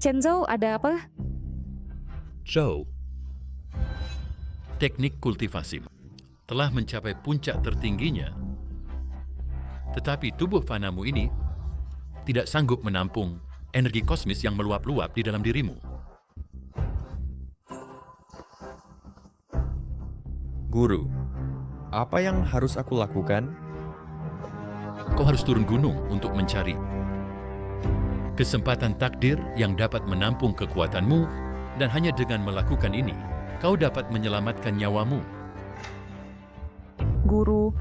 Chenzhou ada apa? Zhou, teknik kultivasi telah mencapai puncak tertingginya. Tetapi tubuh fanamu ini tidak sanggup menampung energi kosmis yang meluap-luap di dalam dirimu. Guru, apa yang harus aku lakukan? Kau harus turun gunung untuk mencari kesempatan takdir yang dapat menampung kekuatanmu, dan hanya dengan melakukan ini, kau dapat menyelamatkan nyawamu. Guru,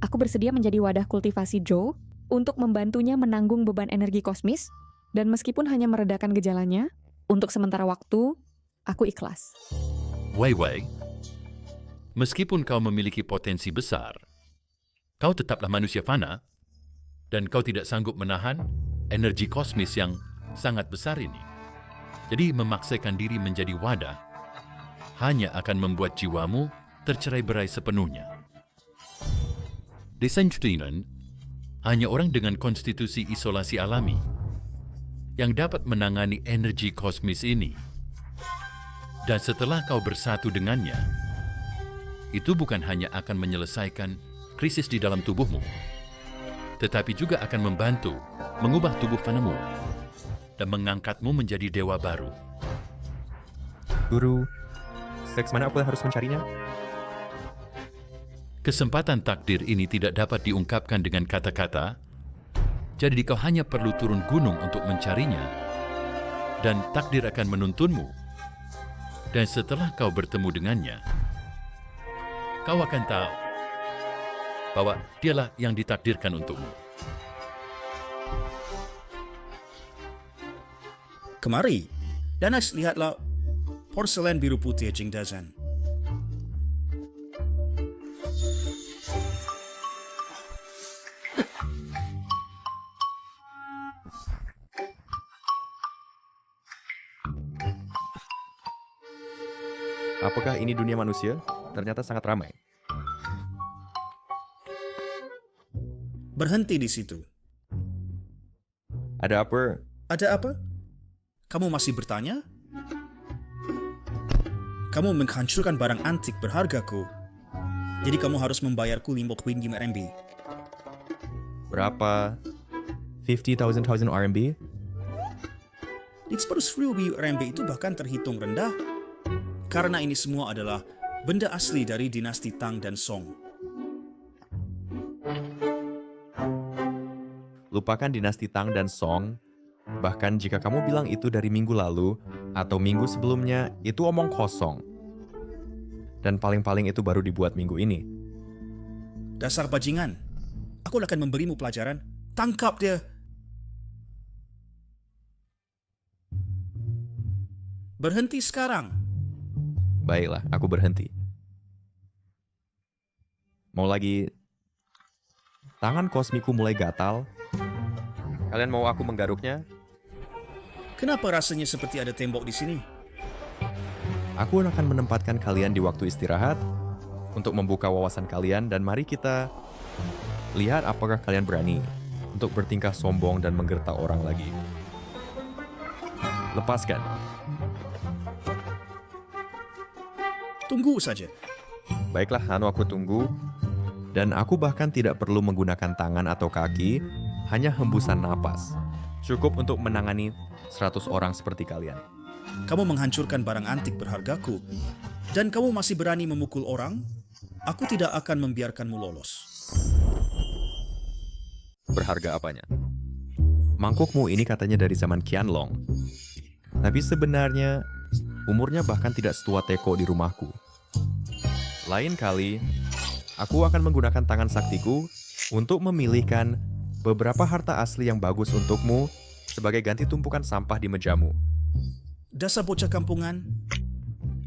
aku bersedia menjadi wadah kultivasi Zhou untuk membantunya menanggung beban energi kosmis, dan meskipun hanya meredakan gejalanya, untuk sementara waktu, aku ikhlas. Wei Wei, meskipun kau memiliki potensi besar, kau tetaplah manusia fana, dan kau tidak sanggup menahan energi kosmis yang sangat besar ini. Jadi memaksakan diri menjadi wadah hanya akan membuat jiwamu tercerai-berai sepenuhnya. Di Sengchuan, hanya orang dengan konstitusi isolasi alami yang dapat menangani energi kosmis ini. Dan setelah kau bersatu dengannya, itu bukan hanya akan menyelesaikan krisis di dalam tubuhmu, tetapi juga akan membantu mengubah tubuh fanamu dan mengangkatmu menjadi dewa baru. Guru, seks mana aku harus mencarinya? Kesempatan takdir ini tidak dapat diungkapkan dengan kata-kata, jadi kau hanya perlu turun gunung untuk mencarinya, dan takdir akan menuntunmu. Dan setelah kau bertemu dengannya, kau akan tahu bahwa dialah yang ditakdirkan untukmu. Kemari, Danas, lihatlah porselen biru putih Jing Dazan. Apakah ini dunia manusia? Ternyata sangat ramai. Berhenti di situ. Ada apa? Ada apa? Kamu masih bertanya? Kamu menghancurkan barang antik berhargaku. Jadi kamu harus membayarku 55 RMB. Berapa? 50,000 RMB? 500,000 RMB itu bahkan terhitung rendah. Karena ini semua adalah benda asli dari dinasti Tang dan Song. Lupakan dinasti Tang dan Song. Bahkan jika kamu bilang itu dari minggu lalu atau minggu sebelumnya, itu omong kosong. Dan paling-paling itu baru dibuat minggu ini. Dasar bajingan. Aku akan memberimu pelajaran. Tangkap dia. Berhenti sekarang. Baiklah, aku berhenti. Mau lagi? Tangan kosmiku mulai gatal. Kalian mau aku menggaruknya? Kenapa rasanya seperti ada tembok di sini? Aku akan menempatkan kalian di waktu istirahat untuk membuka wawasan kalian, dan mari kita lihat apakah kalian berani untuk bertingkah sombong dan menggertak orang lagi. Lepaskan. Tunggu saja. Baiklah, Hanu, aku tunggu. Dan aku bahkan tidak perlu menggunakan tangan atau kaki, hanya hembusan napas. Cukup untuk menangani 100 orang seperti kalian. Kamu menghancurkan barang antik berhargaku, dan kamu masih berani memukul orang? Aku tidak akan membiarkanmu lolos. Berharga apanya? Mangkukmu ini katanya dari zaman Qianlong. Tapi sebenarnya, umurnya bahkan tidak setua teko di rumahku. Lain kali, aku akan menggunakan tangan saktiku untuk memilihkan beberapa harta asli yang bagus untukmu sebagai ganti tumpukan sampah di mejamu. Dasar bocah kampungan.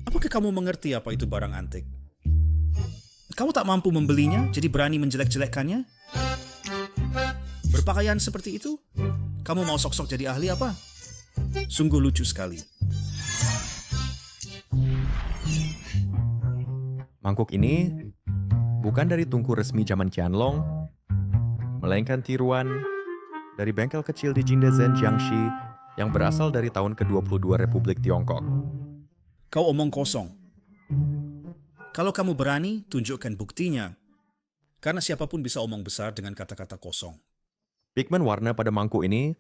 Apakah kamu mengerti apa itu barang antik? Kamu tak mampu membelinya, jadi berani menjelek-jelekkannya? Berpakaian seperti itu? Kamu mau sok-sok jadi ahli apa? Sungguh lucu sekali. Mangkuk ini bukan dari tungku resmi zaman Qianlong, melainkan tiruan dari bengkel kecil di Jingdezhen, Jiangxi yang berasal dari tahun ke-22 Republik Tiongkok. Kau omong kosong. Kalau kamu berani, tunjukkan buktinya. Karena siapapun bisa omong besar dengan kata-kata kosong. Pigmen warna pada mangkuk ini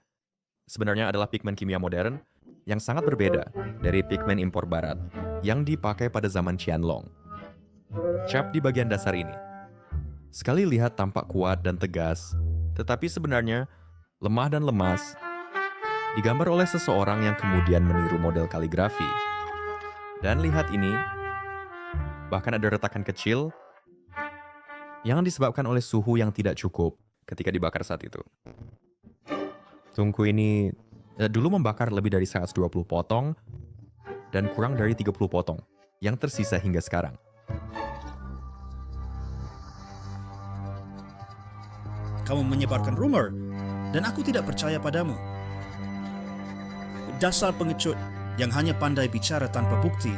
sebenarnya adalah pigmen kimia modern yang sangat berbeda dari pigmen impor barat yang dipakai pada zaman Qianlong. Cap di bagian dasar ini sekali lihat tampak kuat dan tegas, tetapi sebenarnya lemah dan lemas, digambar oleh seseorang yang kemudian meniru model kaligrafi. Dan lihat ini, bahkan ada retakan kecil yang disebabkan oleh suhu yang tidak cukup ketika dibakar saat itu. Tungku ini dulu membakar lebih dari 120 potong dan kurang dari 30 potong yang tersisa hingga sekarang. Kamu menyebarkan rumor dan aku tidak percaya padamu. Dasar pengecut yang hanya pandai bicara tanpa bukti.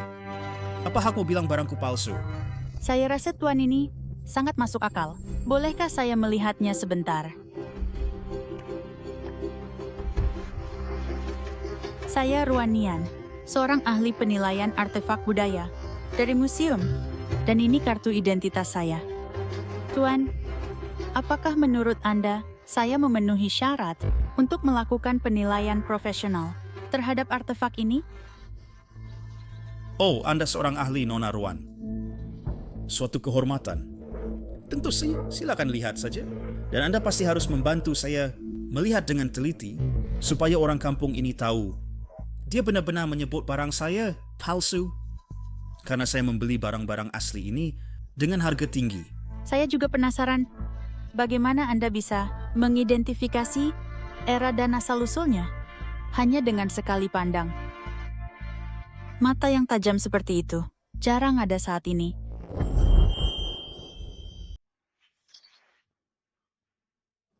Apa hakmu bilang barangku palsu? Saya rasa tuan ini sangat masuk akal. Bolehkah saya melihatnya sebentar? Saya Ruan Nian, seorang ahli penilaian artefak budaya dari museum. Dan ini kartu identitas saya. Tuan, apakah menurut Anda saya memenuhi syarat untuk melakukan penilaian profesional terhadap artefak ini? Oh, Anda seorang ahli, Nona Ruan. Suatu kehormatan. Tentu sih, silakan lihat saja. Dan Anda pasti harus membantu saya melihat dengan teliti supaya orang kampung ini tahu dia benar-benar menyebut barang saya palsu. Karena saya membeli barang-barang asli ini dengan harga tinggi. Saya juga penasaran, bagaimana Anda bisa mengidentifikasi era dan asal-usulnya hanya dengan sekali pandang. Mata yang tajam seperti itu jarang ada saat ini.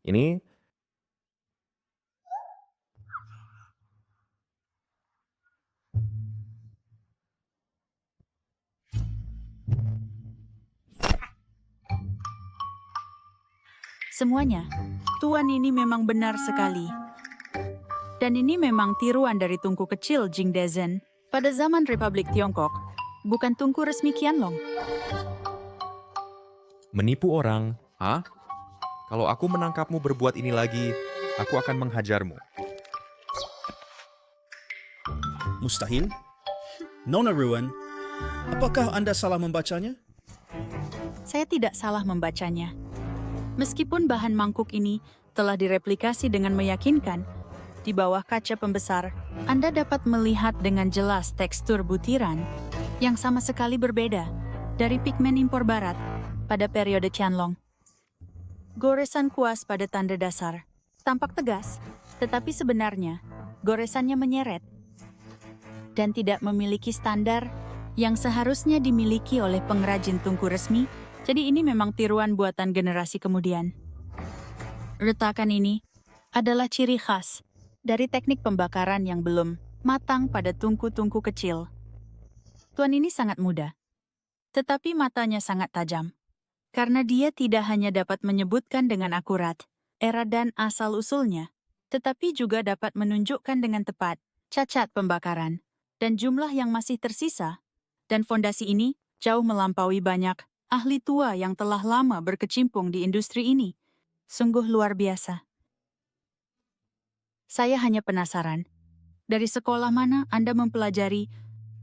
Ini Semuanya, tuan ini memang benar sekali. Dan ini memang tiruan dari tungku kecil Jingdezhen pada zaman Republik Tiongkok, bukan tungku resmi Qianlong. menipu orang. Hah? Kalau aku menangkapmu berbuat ini lagi, aku akan menghajarmu. Mustahil? Nona Ruan, apakah Anda salah membacanya? Saya tidak salah membacanya. Meskipun bahan mangkuk ini telah direplikasi dengan meyakinkan, di bawah kaca pembesar, Anda dapat melihat dengan jelas tekstur butiran yang sama sekali berbeda dari pigmen impor barat pada periode Qianlong. Goresan kuas pada tanda dasar tampak tegas, tetapi sebenarnya goresannya menyeret dan tidak memiliki standar yang seharusnya dimiliki oleh pengrajin tungku resmi. Jadi ini memang tiruan buatan generasi kemudian. Retakan ini adalah ciri khas dari teknik pembakaran yang belum matang pada tungku-tungku kecil. Tuan ini sangat muda, tetapi matanya sangat tajam. Karena dia tidak hanya dapat menyebutkan dengan akurat era dan asal-usulnya, tetapi juga dapat menunjukkan dengan tepat cacat pembakaran dan jumlah yang masih tersisa. Dan fondasi ini jauh melampaui banyak ahli tua yang telah lama berkecimpung di industri ini. Sungguh luar biasa. Saya hanya penasaran, dari sekolah mana Anda mempelajari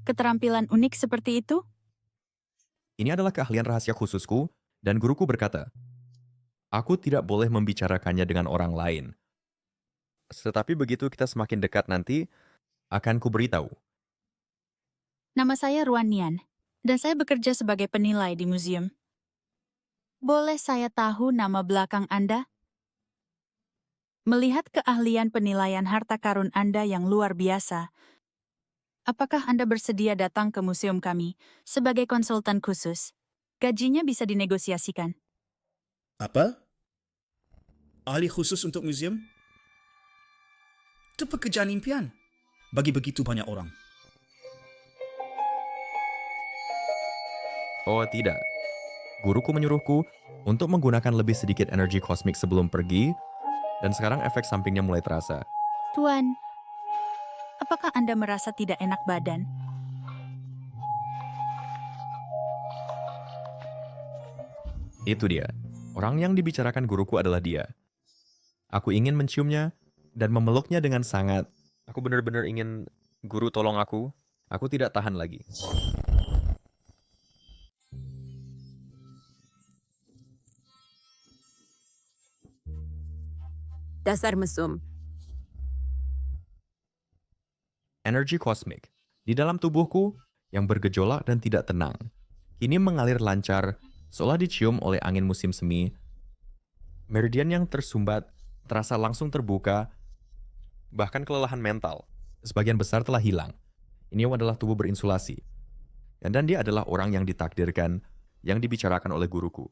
keterampilan unik seperti itu? Ini adalah keahlian rahasia khususku, dan guruku berkata, aku tidak boleh membicarakannya dengan orang lain. Tetapi begitu kita semakin dekat nanti, akan kuberitahu. Nama saya Ruan Nian, dan saya bekerja sebagai penilai di museum. Boleh saya tahu nama belakang Anda? Melihat keahlian penilaian harta karun Anda yang luar biasa, apakah Anda bersedia datang ke museum kami sebagai konsultan khusus? Gajinya bisa dinegosiasikan. Apa? Ahli khusus untuk museum? Itu pekerjaan impian bagi begitu banyak orang. Oh tidak, guruku menyuruhku untuk menggunakan lebih sedikit energi kosmik sebelum pergi, dan sekarang efek sampingnya mulai terasa. Tuan, Apakah Anda merasa tidak enak badan? Itu dia. Orang yang dibicarakan guruku adalah dia. Aku ingin menciumnya dan memeluknya dengan sangat. Aku benar-benar ingin guru tolong aku. Aku tidak tahan lagi. Dasar mesum. Energi kosmik di dalam tubuhku yang bergejolak dan tidak tenang. Kini mengalir lancar, seolah dicium oleh angin musim semi. Meridian yang tersumbat terasa langsung terbuka, bahkan kelelahan mental. Sebagian besar telah hilang. Ini adalah tubuh berinsulasi. Dan dia adalah orang yang ditakdirkan, yang dibicarakan oleh guruku.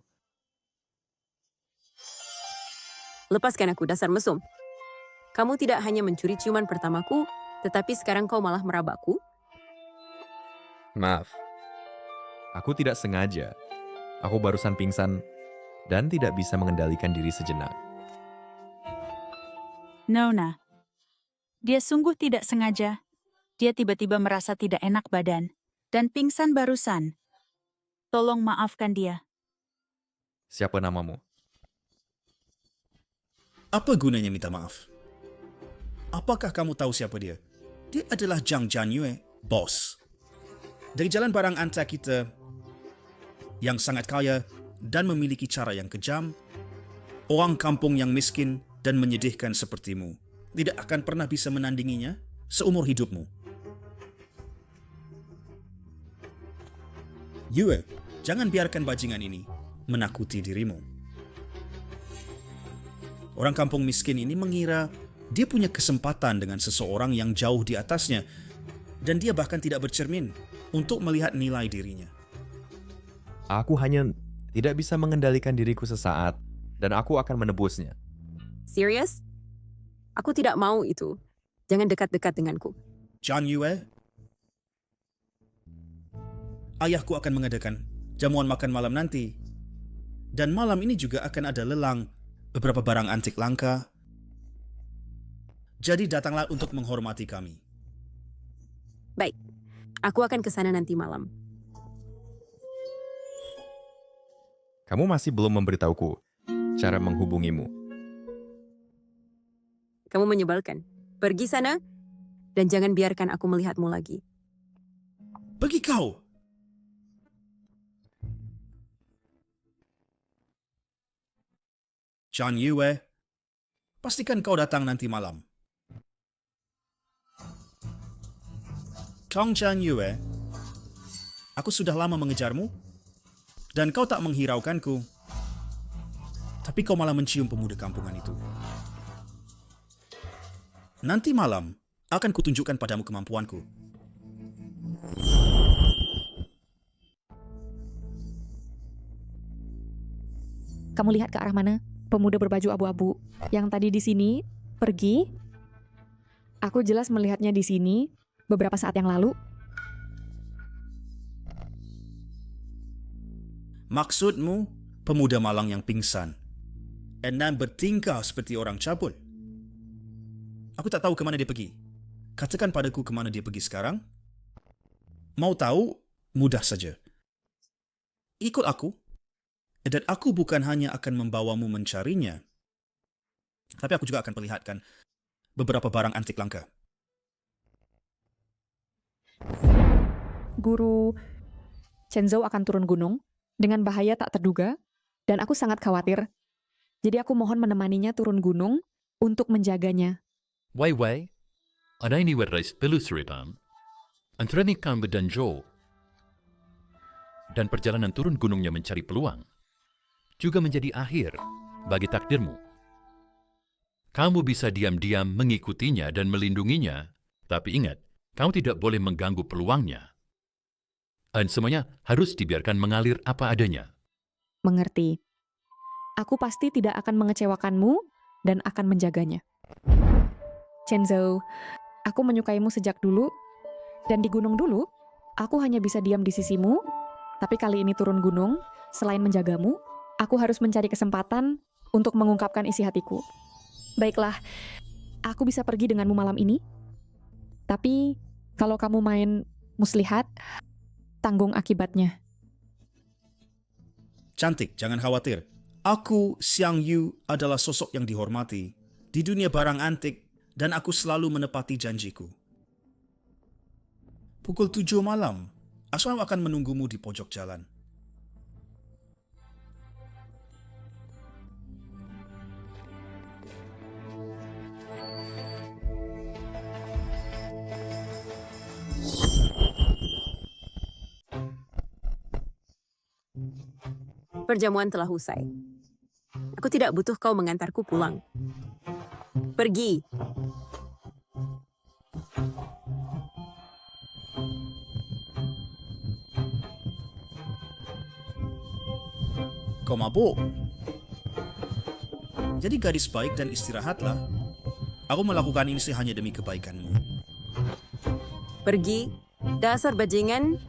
Lepaskan aku, dasar mesum. Kamu tidak hanya mencuri ciuman pertamaku, tetapi sekarang kau malah merabakku? Maaf. Aku tidak sengaja. Aku barusan pingsan dan tidak bisa mengendalikan diri sejenak. Nona, dia sungguh tidak sengaja. Dia tiba-tiba merasa tidak enak badan dan pingsan barusan. Tolong maafkan dia. Siapa namamu? Apa gunanya minta maaf? Apakah kamu tahu siapa dia? Dia adalah Zhang Jianyue, bos. Dari jalan barang anta kita yang sangat kaya dan memiliki cara yang kejam, orang kampung yang miskin dan menyedihkan sepertimu tidak akan pernah bisa menandinginya seumur hidupmu. Yue, jangan biarkan bajingan ini menakuti dirimu. Orang kampung miskin ini mengira dia punya kesempatan dengan seseorang yang jauh di atasnya, dan dia bahkan tidak bercermin untuk melihat nilai dirinya. Aku hanya tidak bisa mengendalikan diriku sesaat, dan aku akan menebusnya. Serius? Aku tidak mau itu. Jangan dekat-dekat denganku. Zhang Yue, ayahku akan mengadakan jamuan makan malam nanti. Dan malam ini juga akan ada lelang beberapa barang antik langka. Jadi datanglah untuk menghormati kami. Baik, aku akan ke sana nanti malam. Kamu masih belum memberitahuku cara menghubungimu. Kamu menyebalkan. Pergi sana, dan jangan biarkan aku melihatmu lagi. Pergi kau! Zhang Yue, pastikan kau datang nanti malam. Kang Zhang Yue, aku sudah lama mengejarmu, dan kau tak menghiraukanku. Tapi kau malah mencium pemuda kampungan itu. Nanti malam akan kutunjukkan padamu kemampuanku. Kamu lihat ke arah mana? Pemuda berbaju abu-abu yang tadi di sini pergi. Aku jelas melihatnya di sini beberapa saat yang lalu. Maksudmu pemuda malang yang pingsan dan bertingkah seperti orang cabul? Aku tak tahu kemana dia pergi. Katakan padaku kemana dia pergi sekarang. Mau tahu? Mudah saja. Ikut aku. Dan aku bukan hanya akan membawamu mencarinya, tapi aku juga akan perlihatkan beberapa barang antik langka. Guru Chenzhou akan turun gunung dengan bahaya tak terduga, dan aku sangat khawatir. Jadi aku mohon menemaninya turun gunung untuk menjaganya. Wei Wei, ada ini waris pelusuripan, antara Nikan dan Zhou, dan perjalanan turun gunungnya mencari peluang, juga menjadi akhir bagi takdirmu. Kamu bisa diam-diam mengikutinya dan melindunginya, tapi ingat, kamu tidak boleh mengganggu peluangnya. Dan semuanya harus dibiarkan mengalir apa adanya. Mengerti. Aku pasti tidak akan mengecewakanmu dan akan menjaganya. Chenzhou, aku menyukaimu sejak dulu, dan di gunung dulu, aku hanya bisa diam di sisimu, tapi kali ini turun gunung, selain menjagamu, aku harus mencari kesempatan untuk mengungkapkan isi hatiku. Baiklah, aku bisa pergi denganmu malam ini. Tapi kalau kamu main muslihat, tanggung akibatnya. Cantik, jangan khawatir. Aku, Xiang Yu, adalah sosok yang dihormati di dunia barang antik dan aku selalu menepati janjiku. Pukul 7 malam, aku akan menunggumu di pojok jalan. Perjamuan telah usai. Aku tidak butuh kau mengantarku pulang. Pergi. Kau mabuk? Jadi gadis baik dan istirahatlah. Aku melakukan ini hanya demi kebaikanmu. Pergi. Dasar bajingan.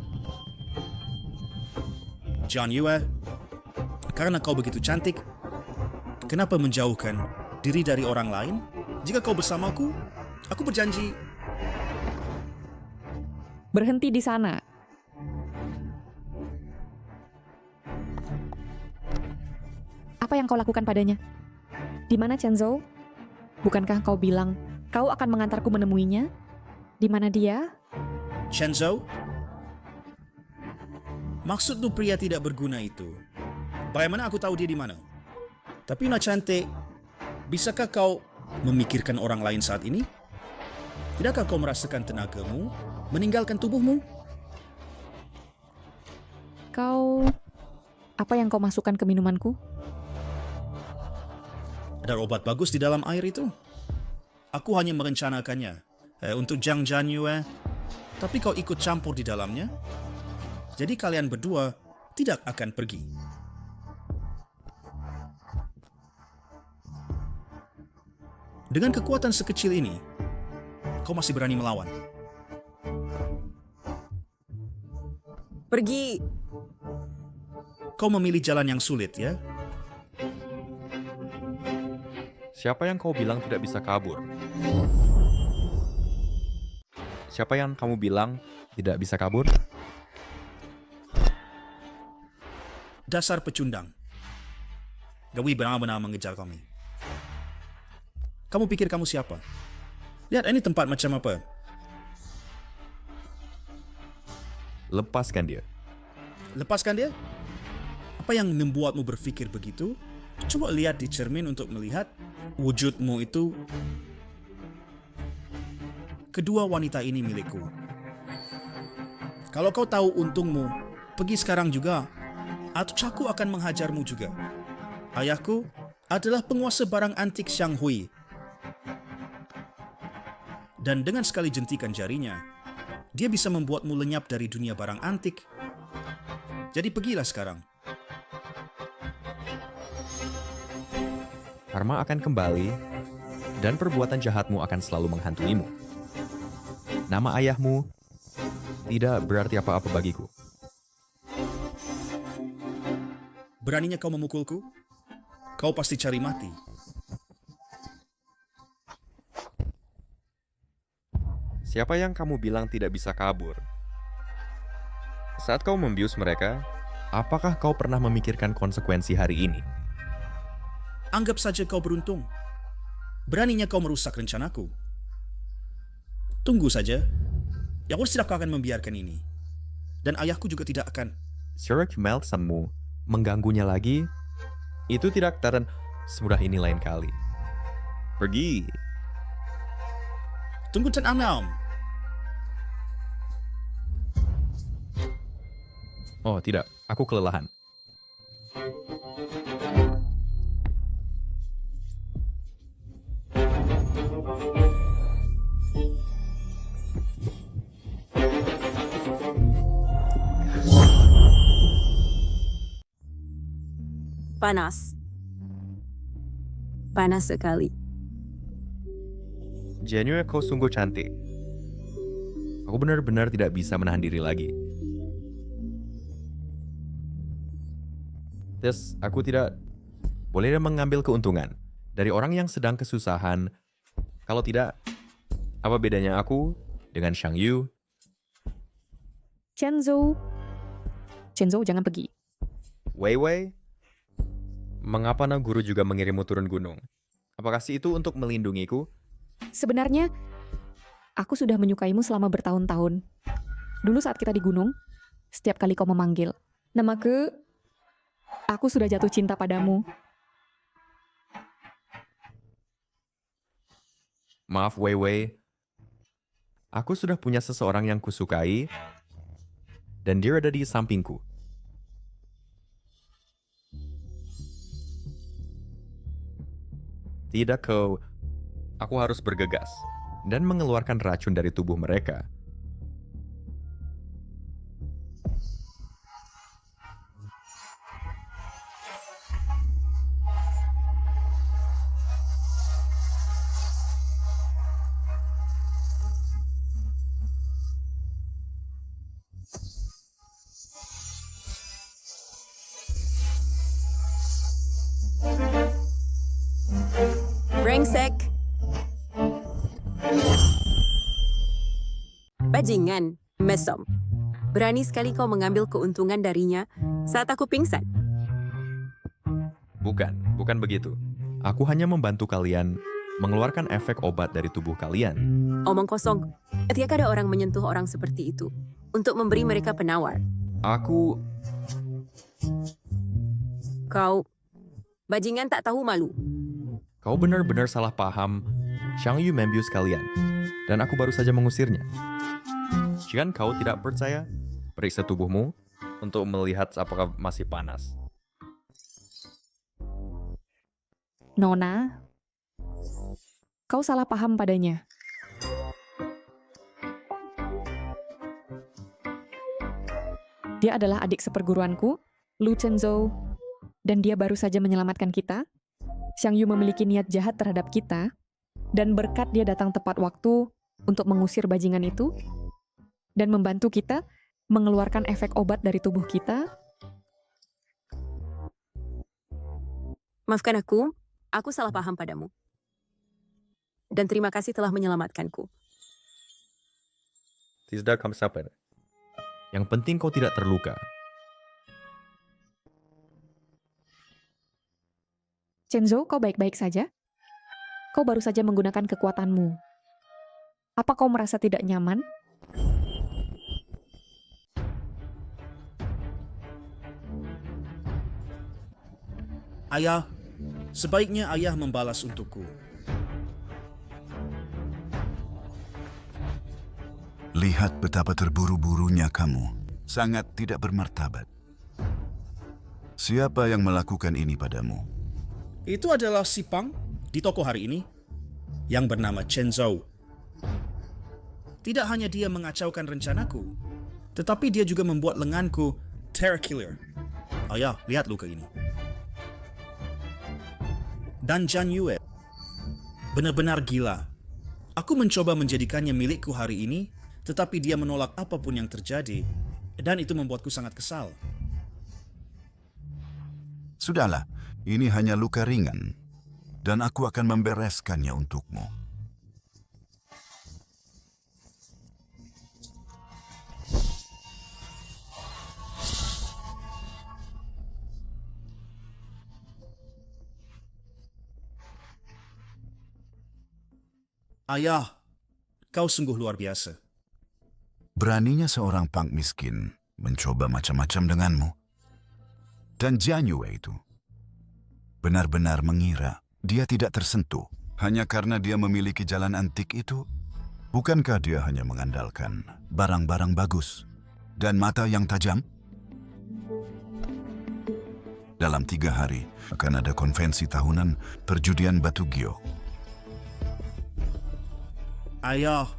Jian Yue, karena kau begitu cantik, kenapa menjauhkan diri dari orang lain? Jika kau bersamaku, aku berjanji. Berhenti di sana. Apa yang kau lakukan padanya? Di mana Chen Zhou? Bukankah kau bilang kau akan mengantarku menemuinya? Di mana dia? Chen Zhou? Maksudmu pria tidak berguna itu? Bagaimana aku tahu dia di mana? Tapi Nona cantik, bisakah kau memikirkan orang lain saat ini? Tidakkah kau merasakan tenagamu meninggalkan tubuhmu? Kau... Apa yang kau masukkan ke minumanku? Ada obat bagus di dalam air itu. Aku hanya merencanakannya untuk Jiang Jianyue, tapi kau ikut campur di dalamnya. Jadi kalian berdua tidak akan pergi. Dengan kekuatan sekecil ini, kau masih berani melawan. Pergi. Kau memilih jalan yang sulit, ya? Siapa yang kau bilang tidak bisa kabur? Siapa yang kamu bilang tidak bisa kabur? Dasar pecundang. Gawi benar-benar mengejar kami. Kamu pikir kamu siapa? Lihat ini tempat macam apa? Lepaskan dia. Lepaskan dia? Apa yang membuatmu berpikir begitu? Coba lihat di cermin untuk melihat wujudmu itu. Kedua wanita ini milikku. Kalau kau tahu untungmu, pergi sekarang juga, atau aku akan menghajarmu juga. Ayahku adalah penguasa barang antik Xiang Hui. Dan dengan sekali jentikan jarinya, dia bisa membuatmu lenyap dari dunia barang antik. Jadi pergilah sekarang. Karma akan kembali, dan perbuatan jahatmu akan selalu menghantuimu. Nama ayahmu tidak berarti apa-apa bagiku. Beraninya kau memukulku? Kau pasti cari mati. Siapa yang kamu bilang tidak bisa kabur? Saat kau membius mereka, apakah kau pernah memikirkan konsekuensi hari ini? Anggap saja kau beruntung. Beraninya kau merusak rencanaku. Tunggu saja. Yakus tidak akan membiarkan ini. Dan ayahku juga tidak akan. Sirek Meltsanmu mengganggunya lagi, itu tidak akan semudah ini lain kali. Pergi. Tunggu Tan Anam. Oh tidak, aku kelelahan. Panas. Panas sekali. Janue, kau sungguh cantik. Aku benar-benar tidak bisa menahan diri lagi. Terus, aku tidak boleh mengambil keuntungan dari orang yang sedang kesusahan. Kalau tidak, apa bedanya aku dengan Xiang Yu. Chenzo, jangan pergi. Wei Wei, mengapa Na Guru juga mengirimmu turun gunung? Apakah itu untuk melindungiku? Sebenarnya, aku sudah menyukaimu selama bertahun-tahun. Dulu saat kita di gunung, setiap kali kau memanggil namaku, aku sudah jatuh cinta padamu. Maaf Wei Wei, aku sudah punya seseorang yang kusukai, dan dia ada di sampingku. Tidak kau, aku harus bergegas dan mengeluarkan racun dari tubuh mereka. Brengsek. Bajingan, mesum. Berani sekali kau mengambil keuntungan darinya saat aku pingsan. Bukan begitu. Aku hanya membantu kalian mengeluarkan efek obat dari tubuh kalian. Omong kosong. Tiap ada orang menyentuh orang seperti itu untuk memberi mereka penawar. Kau, bajingan tak tahu malu. Kau benar-benar salah paham. Xiang Yu membius kalian, dan aku baru saja mengusirnya. Jika kau tidak percaya, periksa tubuhmu untuk melihat apakah masih panas. Nona, kau salah paham padanya. Dia adalah adik seperguruanku, Lu Chenzo, dan dia baru saja menyelamatkan kita. Xiang Yu memiliki niat jahat terhadap kita, dan berkat dia datang tepat waktu untuk mengusir bajingan itu, dan membantu kita mengeluarkan efek obat dari tubuh kita. Maafkan aku salah paham padamu. Dan terima kasih telah menyelamatkanku. Tidak kamsapen. Yang penting kau tidak terluka. Chenzo, kau baik-baik saja? Kau baru saja menggunakan kekuatanmu. Apa kau merasa tidak nyaman? Ayah, sebaiknya ayah membalas untukku. Lihat betapa terburu-burunya kamu. Sangat tidak bermartabat. Siapa yang melakukan ini padamu? Itu adalah si Pang di toko hari ini yang bernama Chenzo. Tidak hanya dia mengacaukan rencanaku, tetapi dia juga membuat lenganku terkiller. Ayah, lihat luka ini. Dan Jian Yue benar-benar gila. Aku mencoba menjadikannya milikku hari ini, tetapi dia menolak apapun yang terjadi, dan itu membuatku sangat kesal. Sudahlah, ini hanya luka ringan, dan aku akan membereskannya untukmu. Ayah, kau sungguh luar biasa. Beraninya seorang punk miskin mencoba macam-macam denganmu. Dan Jian Yue itu benar-benar mengira dia tidak tersentuh hanya karena dia memiliki jalan antik itu. Bukankah dia hanya mengandalkan barang-barang bagus dan mata yang tajam? Dalam 3 hari akan ada konvensi tahunan perjudian batu giok. Ayah,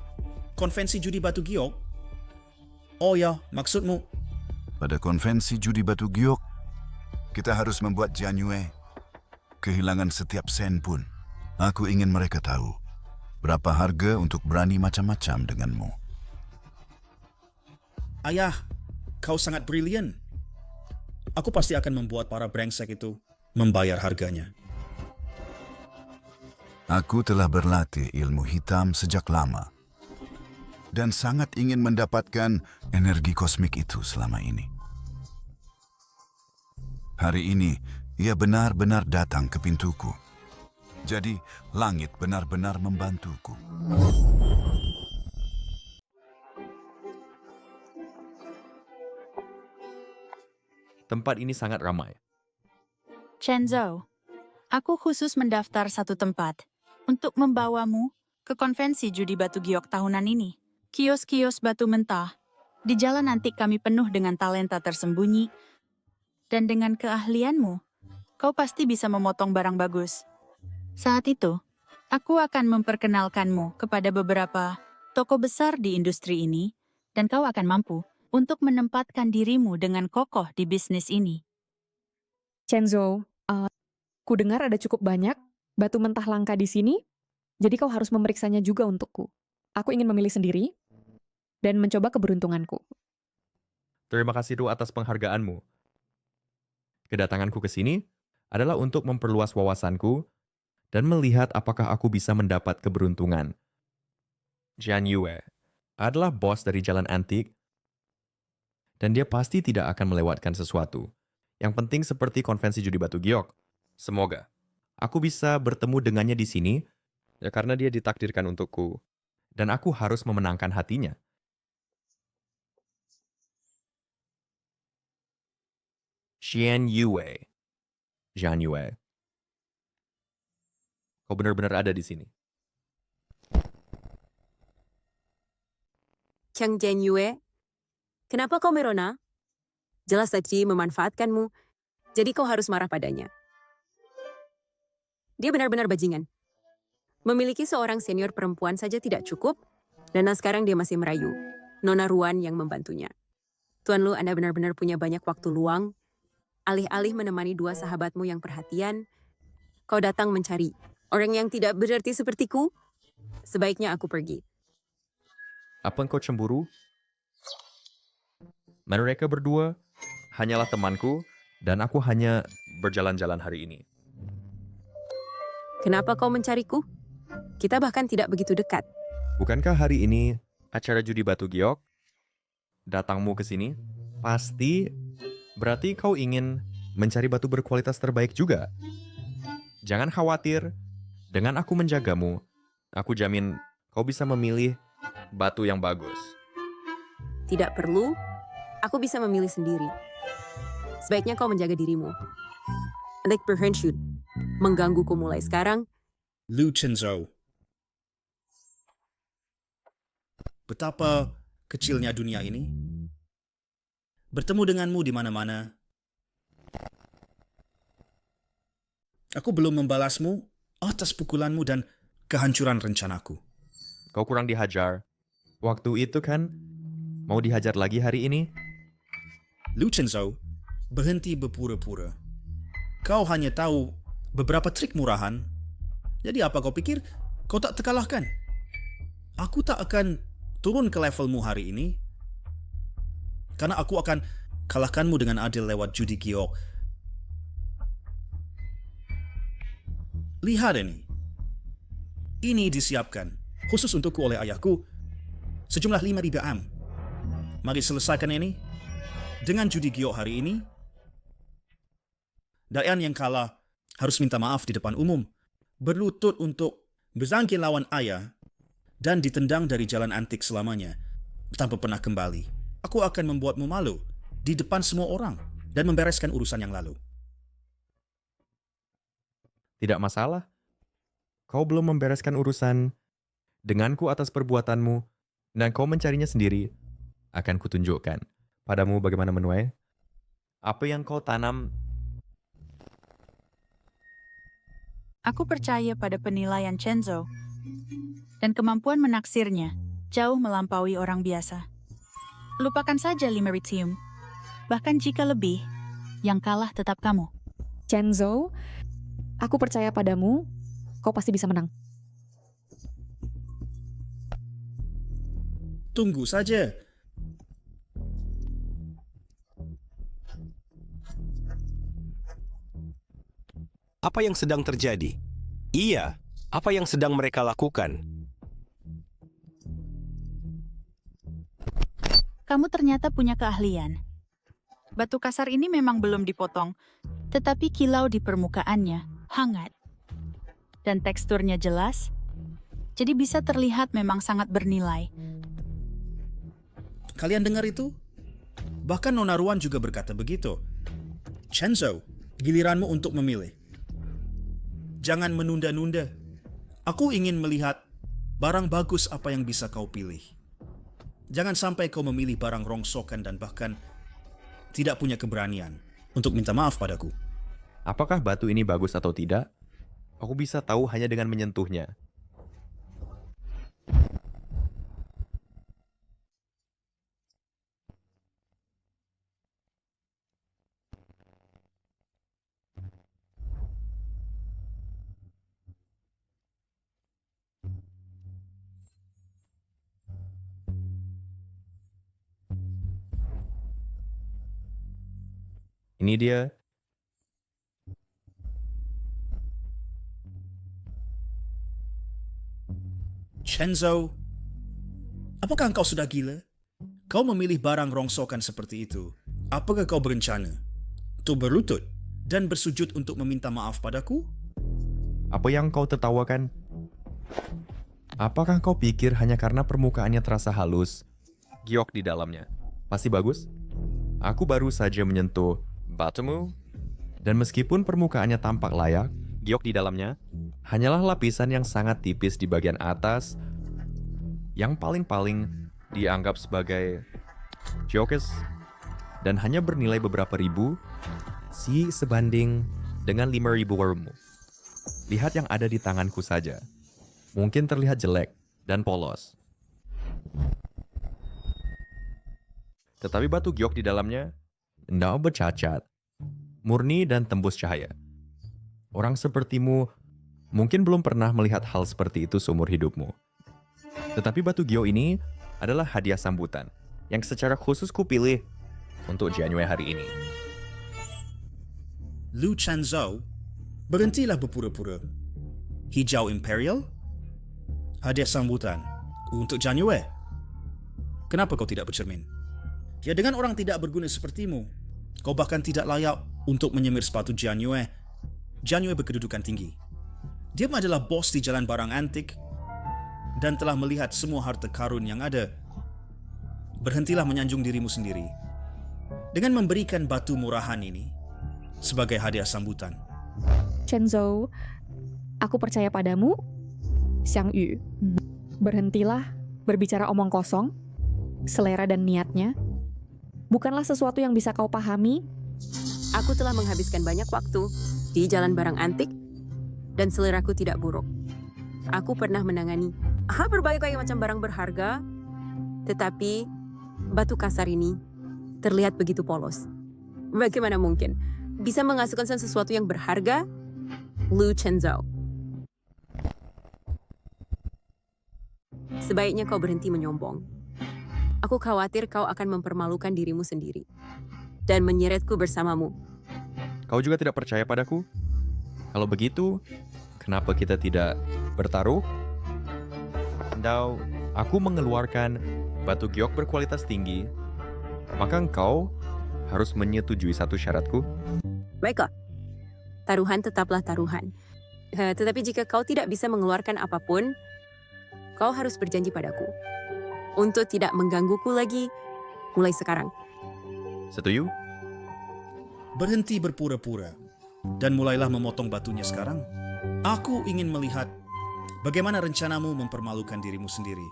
konvensi judi batu giok? Oh ya, maksudmu? Pada konvensi judi batu giok, kita harus membuat Jian Yue kehilangan setiap sen pun. Aku ingin mereka tahu berapa harga untuk berani macam-macam denganmu. Ayah, kau sangat brilian. Aku pasti akan membuat para brengsek itu membayar harganya. Aku telah berlatih ilmu hitam sejak lama. dan sangat ingin mendapatkan energi kosmik itu selama ini. Hari ini, ia benar-benar datang ke pintuku. Jadi, langit benar-benar membantuku. Tempat ini sangat ramai. Chenzo, aku khusus mendaftar satu tempat untuk membawamu ke konvensi judi batu giok tahunan ini. Kios-kios batu mentah. Di jalan antik kami penuh dengan talenta tersembunyi. Dan dengan keahlianmu, kau pasti bisa memotong barang bagus. Saat itu, aku akan memperkenalkanmu kepada beberapa toko besar di industri ini, dan kau akan mampu untuk menempatkan dirimu dengan kokoh di bisnis ini. Chenzo, ku dengar ada cukup banyak batu mentah langka di sini, jadi kau harus memeriksanya juga untukku. Aku ingin memilih sendiri dan mencoba keberuntunganku. Terima kasih Du atas penghargaanmu. Kedatanganku ke sini adalah untuk memperluas wawasanku dan melihat apakah aku bisa mendapat keberuntungan. Jian Yue adalah bos dari jalan antik dan dia pasti tidak akan melewatkan sesuatu. Yang penting seperti konvensi judi batu giok. Semoga aku bisa bertemu dengannya di sini ya karena dia ditakdirkan untukku dan aku harus memenangkan hatinya. Jian Yue. Jian Yue. Kau benar-benar ada di sini. Chang Jian Yue, kenapa kau merona? Jelas Sachi memanfaatkanmu, jadi kau harus marah padanya. Dia benar-benar bajingan. Memiliki seorang senior perempuan saja tidak cukup, dan sekarang dia masih merayu. Nona Ruan yang membantunya. Tuan Lu, Anda benar-benar punya banyak waktu luang. Alih-alih menemani dua sahabatmu yang perhatian, kau datang mencari orang yang tidak berarti sepertiku. Sebaiknya aku pergi. Apa engkau cemburu? Mereka berdua hanyalah temanku dan aku hanya berjalan-jalan hari ini. Kenapa kau mencariku? Kita bahkan tidak begitu dekat. Bukankah hari ini acara judi batu giok? Datangmu ke sini pasti berarti kau ingin mencari batu berkualitas terbaik juga. Jangan khawatir, dengan aku menjagamu, aku jamin kau bisa memilih batu yang bagus. Tidak perlu, aku bisa memilih sendiri. Sebaiknya kau menjaga dirimu. Like berhenti menggangguku mulai sekarang. Lu Chenzo. Betapa kecilnya dunia ini. Bertemu denganmu di mana-mana. Aku belum membalasmu atas pukulanmu dan kehancuran rencanaku. Kau kurang dihajar. Waktu itu kan mau dihajar lagi hari ini? Lu Chenzo, berhenti berpura-pura. Kau hanya tahu beberapa trik murahan. Jadi apa kau pikir kau tak terkalahkan? Aku tak akan turun ke levelmu hari ini. Karena aku akan kalahkanmu dengan adil lewat judi giok. Lihat ini. Ini disiapkan khusus untukku oleh ayahku. Sejumlah 5.000 am. Mari selesaikan ini. Dengan judi giok hari ini, Dayan yang kalah harus minta maaf di depan umum. Berlutut untuk berzangkin lawan ayah dan ditendang dari jalan antik selamanya tanpa pernah kembali. Aku akan membuatmu malu di depan semua orang dan membereskan urusan yang lalu. Tidak masalah. Kau belum membereskan urusan denganku atas perbuatanmu dan kau mencarinya sendiri. Akan kutunjukkan padamu bagaimana menuai. Apa yang kau tanam. Aku percaya pada penilaian Chenzo dan kemampuan menaksirnya jauh melampaui orang biasa. Lupakan saja Limeritium. Bahkan jika lebih, yang kalah tetap kamu. Chenzo, aku percaya padamu, kau pasti bisa menang. Tunggu saja. Apa yang sedang terjadi? Iya, apa yang sedang mereka lakukan? Kamu ternyata punya keahlian. Batu kasar ini memang belum dipotong, tetapi kilau di permukaannya hangat. Dan teksturnya jelas, jadi bisa terlihat memang sangat bernilai. Kalian dengar itu? Bahkan Nona Ruan juga berkata begitu. Chenzo, giliranmu untuk memilih. Jangan menunda-nunda. Aku ingin melihat barang bagus apa yang bisa kau pilih. Jangan sampai kau memilih barang rongsokan dan bahkan tidak punya keberanian untuk minta maaf padaku. Apakah batu ini bagus atau tidak? Aku bisa tahu hanya dengan menyentuhnya. Ini dia. Chenzo, apakah engkau sudah gila? Kau memilih barang rongsokan seperti itu. Apakah kau berencana untuk berlutut dan bersujud untuk meminta maaf padaku? Apa yang kau tertawakan? Apakah kau pikir hanya karena permukaannya terasa halus, giok di dalamnya pasti bagus? Aku baru saja menyentuh batumu, dan meskipun permukaannya tampak layak, giok di dalamnya hanyalah lapisan yang sangat tipis di bagian atas, yang paling-paling dianggap sebagai giokes, dan hanya bernilai beberapa ribu, sebanding dengan 5.000 warmu. Lihat yang ada di tanganku saja. Mungkin terlihat jelek dan polos. Tetapi batu giok di dalamnya tidak bercacat, murni dan tembus cahaya. Orang sepertimu mungkin belum pernah melihat hal seperti itu seumur hidupmu. Tetapi batu giok ini adalah hadiah sambutan yang secara khusus kupilih untuk Jianyue hari ini. Lu Chenzo, berhentilah berpura-pura. Hijau Imperial? Hadiah sambutan untuk Jianyue. Kenapa kau tidak bercermin? Ya, dengan orang tidak berguna sepertimu, kau bahkan tidak layak untuk menyemir sepatu Jianyue. Jianyue berkedudukan tinggi. Dia adalah bos di jalan barang antik dan telah melihat semua harta karun yang ada. Berhentilah menyanjung dirimu sendiri dengan memberikan batu murahan ini sebagai hadiah sambutan. Chenzo, aku percaya padamu, Xiang Yu. Berhentilah berbicara omong kosong, selera dan niatnya bukanlah sesuatu yang bisa kau pahami. Aku telah menghabiskan banyak waktu di jalan barang antik dan seleraku tidak buruk. Aku pernah menangani berbagai macam barang berharga, tetapi batu kasar ini terlihat begitu polos. Bagaimana mungkin bisa menghasilkan sesuatu yang berharga? Lu Chenzo, sebaiknya kau berhenti menyombong. Aku khawatir kau akan mempermalukan dirimu sendiri dan menyeretku bersamamu. Kau juga tidak percaya padaku? Kalau begitu, kenapa kita tidak bertaruh? Atau aku mengeluarkan batu giok berkualitas tinggi, maka engkau harus menyetujui satu syaratku. Baiklah, taruhan tetaplah taruhan. Tetapi jika kau tidak bisa mengeluarkan apapun, kau harus berjanji padaku untuk tidak menggangguku lagi mulai sekarang. Setuju? Berhenti berpura-pura dan mulailah memotong batunya sekarang. Aku ingin melihat bagaimana rencanamu mempermalukan dirimu sendiri.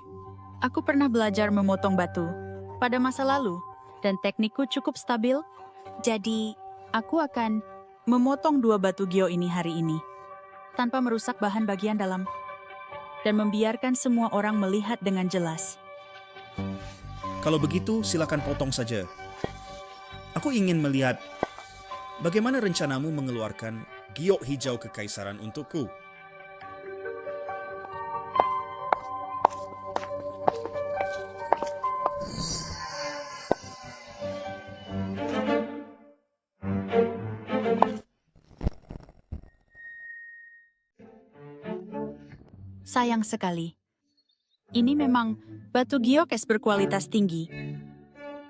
Aku pernah belajar memotong batu pada masa lalu dan teknikku cukup stabil. Jadi, aku akan memotong 2 batu gio ini hari ini tanpa merusak bahan bagian dalam dan membiarkan semua orang melihat dengan jelas. Kalau begitu, silakan potong saja. Aku ingin melihat bagaimana rencanamu mengeluarkan giok hijau kekaisaran untukku. Sayang sekali. Ini memang batu giok es berkualitas tinggi.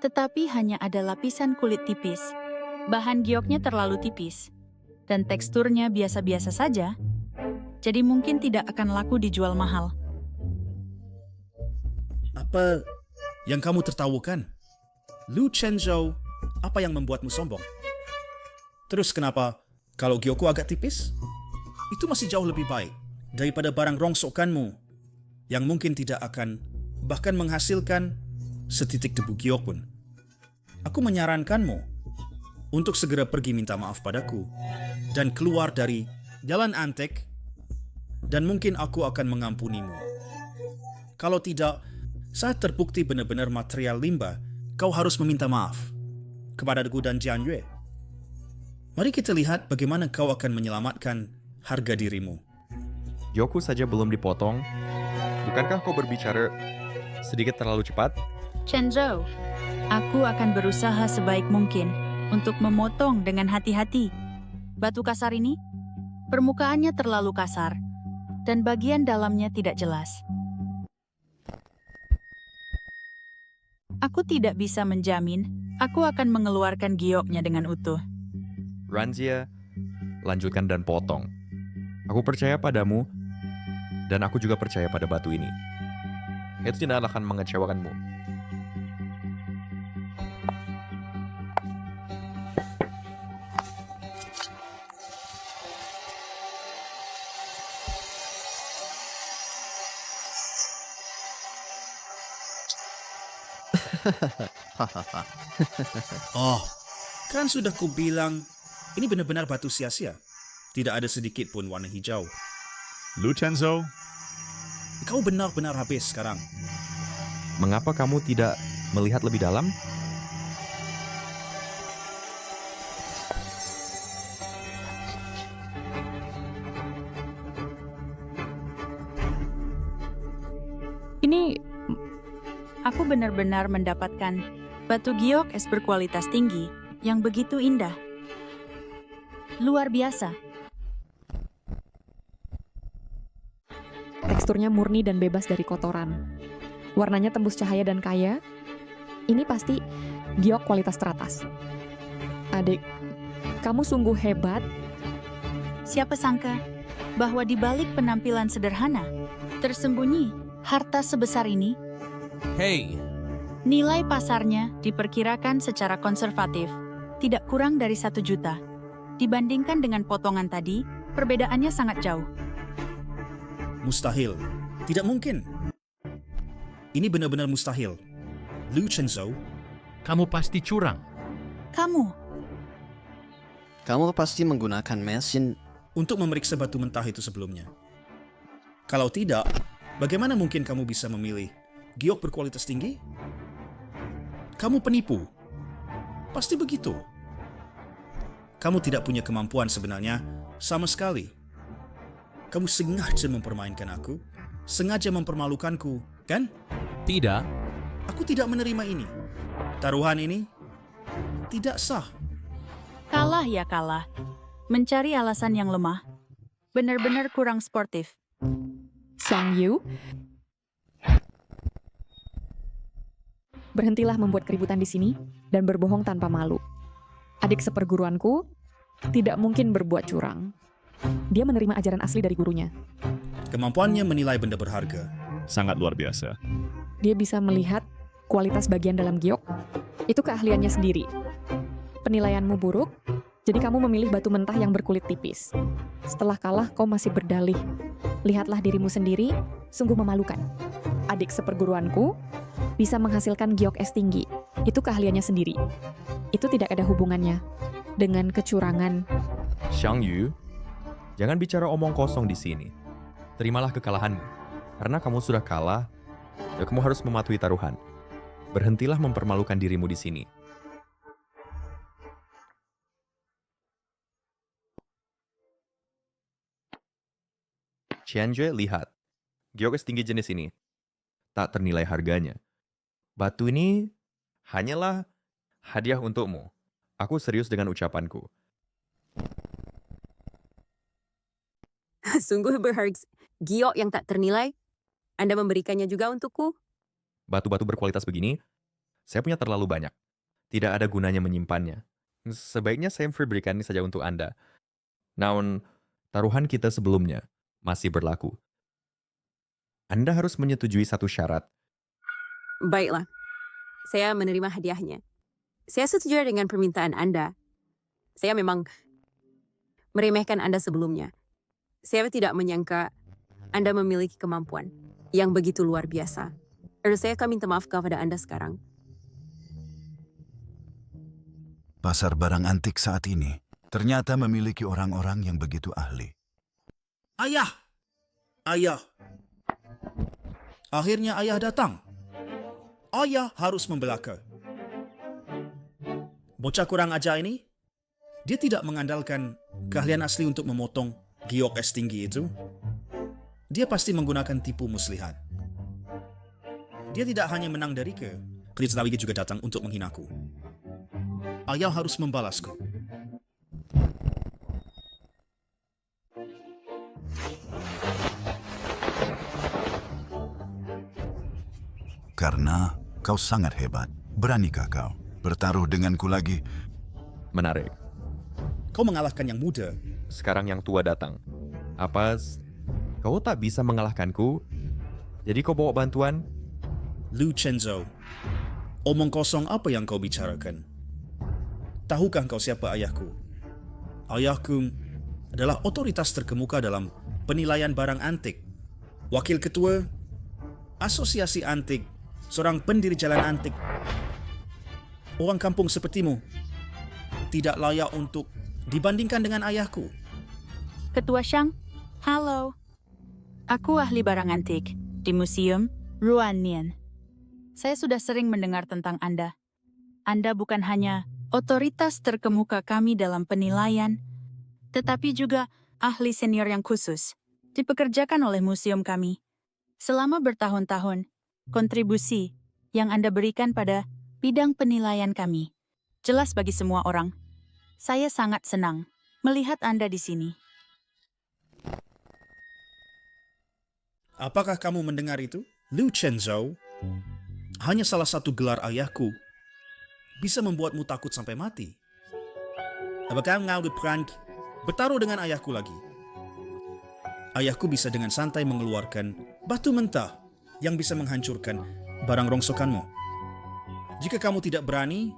tetapi hanya ada lapisan kulit tipis. Bahan gioknya terlalu tipis, dan teksturnya biasa-biasa saja, jadi mungkin tidak akan laku dijual mahal. Apa yang kamu tertawakan? Lu Chenzhou, apa yang membuatmu sombong? Terus kenapa kalau giokku agak tipis? Itu masih jauh lebih baik daripada barang rongsokanmu yang mungkin tidak akan bahkan menghasilkan setitik debu giok pun. Aku menyarankanmu untuk segera pergi minta maaf padaku dan keluar dari jalan antek, dan mungkin aku akan mengampunimu. Kalau tidak, saat terbukti benar-benar material limbah, kau harus meminta maaf kepada aku dan Jian Yue. Mari kita lihat bagaimana kau akan menyelamatkan harga dirimu. Giokku saja belum dipotong. Bukankah kau berbicara sedikit terlalu cepat? Chenzhou, aku akan berusaha sebaik mungkin untuk memotong dengan hati-hati. Batu kasar ini, permukaannya terlalu kasar, dan bagian dalamnya tidak jelas. Aku tidak bisa menjamin aku akan mengeluarkan gioknya dengan utuh. Ranjia, lanjutkan dan potong. Aku percaya padamu, dan aku juga percaya pada batu ini. Itu tidak akan mengecewakanmu. Oh, kan sudah kubilang, ini benar-benar batu sia-sia. Tidak ada sedikit pun warna hijau. Lu Chenzhou, Kau benar-benar habis sekarang. Mengapa kamu tidak melihat lebih dalam? Ini Aku benar-benar mendapatkan batu giok es berkualitas tinggi yang begitu indah. Luar biasa. teksturnya murni dan bebas dari kotoran. Warnanya tembus cahaya dan kaya. Ini pasti giok kualitas teratas. Adik, kamu sungguh hebat. Siapa sangka bahwa di balik penampilan sederhana, tersembunyi harta sebesar ini. Hei, Nilai pasarnya diperkirakan secara konservatif, tidak kurang dari 1 juta. Dibandingkan dengan potongan tadi, perbedaannya sangat jauh. Mustahil. Tidak mungkin. Ini benar-benar mustahil. Lu Chenzhou, Kamu pasti curang. Kamu, Kamu pasti menggunakan mesin. untuk memeriksa batu mentah itu sebelumnya. Kalau tidak, bagaimana mungkin kamu bisa memilih giok berkualitas tinggi? Kamu penipu. Pasti begitu. Kamu tidak punya kemampuan sebenarnya sama sekali. Kamu sengaja mempermainkan aku, sengaja mempermalukanku, kan? tidak. Aku tidak menerima ini. Taruhan ini tidak sah. kalah ya kalah. Mencari alasan yang lemah. Benar-benar kurang sportif. Xiang Yu, berhentilah membuat keributan di sini dan berbohong tanpa malu. Adik seperguruanku tidak mungkin berbuat curang. Dia menerima ajaran asli dari gurunya. Kemampuannya menilai benda berharga sangat luar biasa. Dia bisa melihat kualitas bagian dalam giok. Itu keahliannya sendiri. Penilaianmu buruk, jadi kamu memilih batu mentah yang berkulit tipis. Setelah kalah, kau masih berdalih. Lihatlah dirimu sendiri, sungguh memalukan. Adik seperguruanku bisa menghasilkan giok es tinggi. Itu keahliannya sendiri. Itu tidak ada hubungannya dengan kecurangan. Xiang Yu, jangan bicara omong kosong di sini. Terimalah kekalahanmu. Karena kamu sudah kalah, dan kamu harus mematuhi taruhan. Berhentilah mempermalukan dirimu di sini. Qianjue, lihat. Giok es tinggi jenis ini tak ternilai harganya. Batu ini hanyalah hadiah untukmu. Aku serius dengan ucapanku. Sungguh berharga. Giok yang tak ternilai. Anda memberikannya juga untukku? Batu-batu berkualitas begini Saya punya terlalu banyak. Tidak ada gunanya menyimpannya. Sebaiknya saya berikan ini saja untuk Anda. Namun, taruhan kita sebelumnya masih berlaku. Anda harus menyetujui satu syarat. Baiklah, saya menerima hadiahnya. Saya setuju dengan permintaan Anda. Saya memang meremehkan Anda sebelumnya. Saya tidak menyangka Anda memiliki kemampuan yang begitu luar biasa. Saya akan minta maaf kepada Anda sekarang. Pasar barang antik saat ini ternyata memiliki orang-orang yang begitu ahli. Ayah! Ayah! Akhirnya ayah datang. Ayah harus membelaka. Bocah kurang ajar ini, dia tidak mengandalkan keahlian asli untuk memotong giok es tinggi itu. Dia pasti menggunakan tipu muslihat. Dia tidak hanya menang dari Keris Lawigi juga datang untuk menghinaku. Ayah harus membalasku. Karena kau sangat hebat. Beranikah kau bertaruh denganku lagi? Menarik. Kau mengalahkan yang muda. Sekarang yang tua datang. Apa kau tak bisa mengalahkanku? Jadi kau bawa bantuan? Lu Chenzo, omong kosong apa yang kau bicarakan? Tahukah kau siapa ayahku? Ayahku adalah otoritas terkemuka dalam penilaian barang antik. Wakil ketua Asosiasi Antik, seorang pendiri jalan antik. Orang kampung sepertimu tidak layak untuk dibandingkan dengan ayahku. Ketua Shang, halo. Aku ahli barang antik di Museum Ruanian. Saya sudah sering mendengar tentang Anda. Anda bukan hanya otoritas terkemuka kami dalam penilaian, tetapi juga ahli senior yang khusus dipekerjakan oleh museum kami. Selama bertahun-tahun, kontribusi yang Anda berikan pada bidang penilaian kami jelas bagi semua orang. Saya sangat senang melihat Anda di sini. Apakah kamu mendengar itu? Lu Chenzo, hanya salah satu gelar ayahku bisa membuatmu takut sampai mati. Apakah engkau berani bertaruh dengan ayahku lagi? Ayahku bisa dengan santai mengeluarkan batu mentah yang bisa menghancurkan barang rongsokanmu. Jika kamu tidak berani,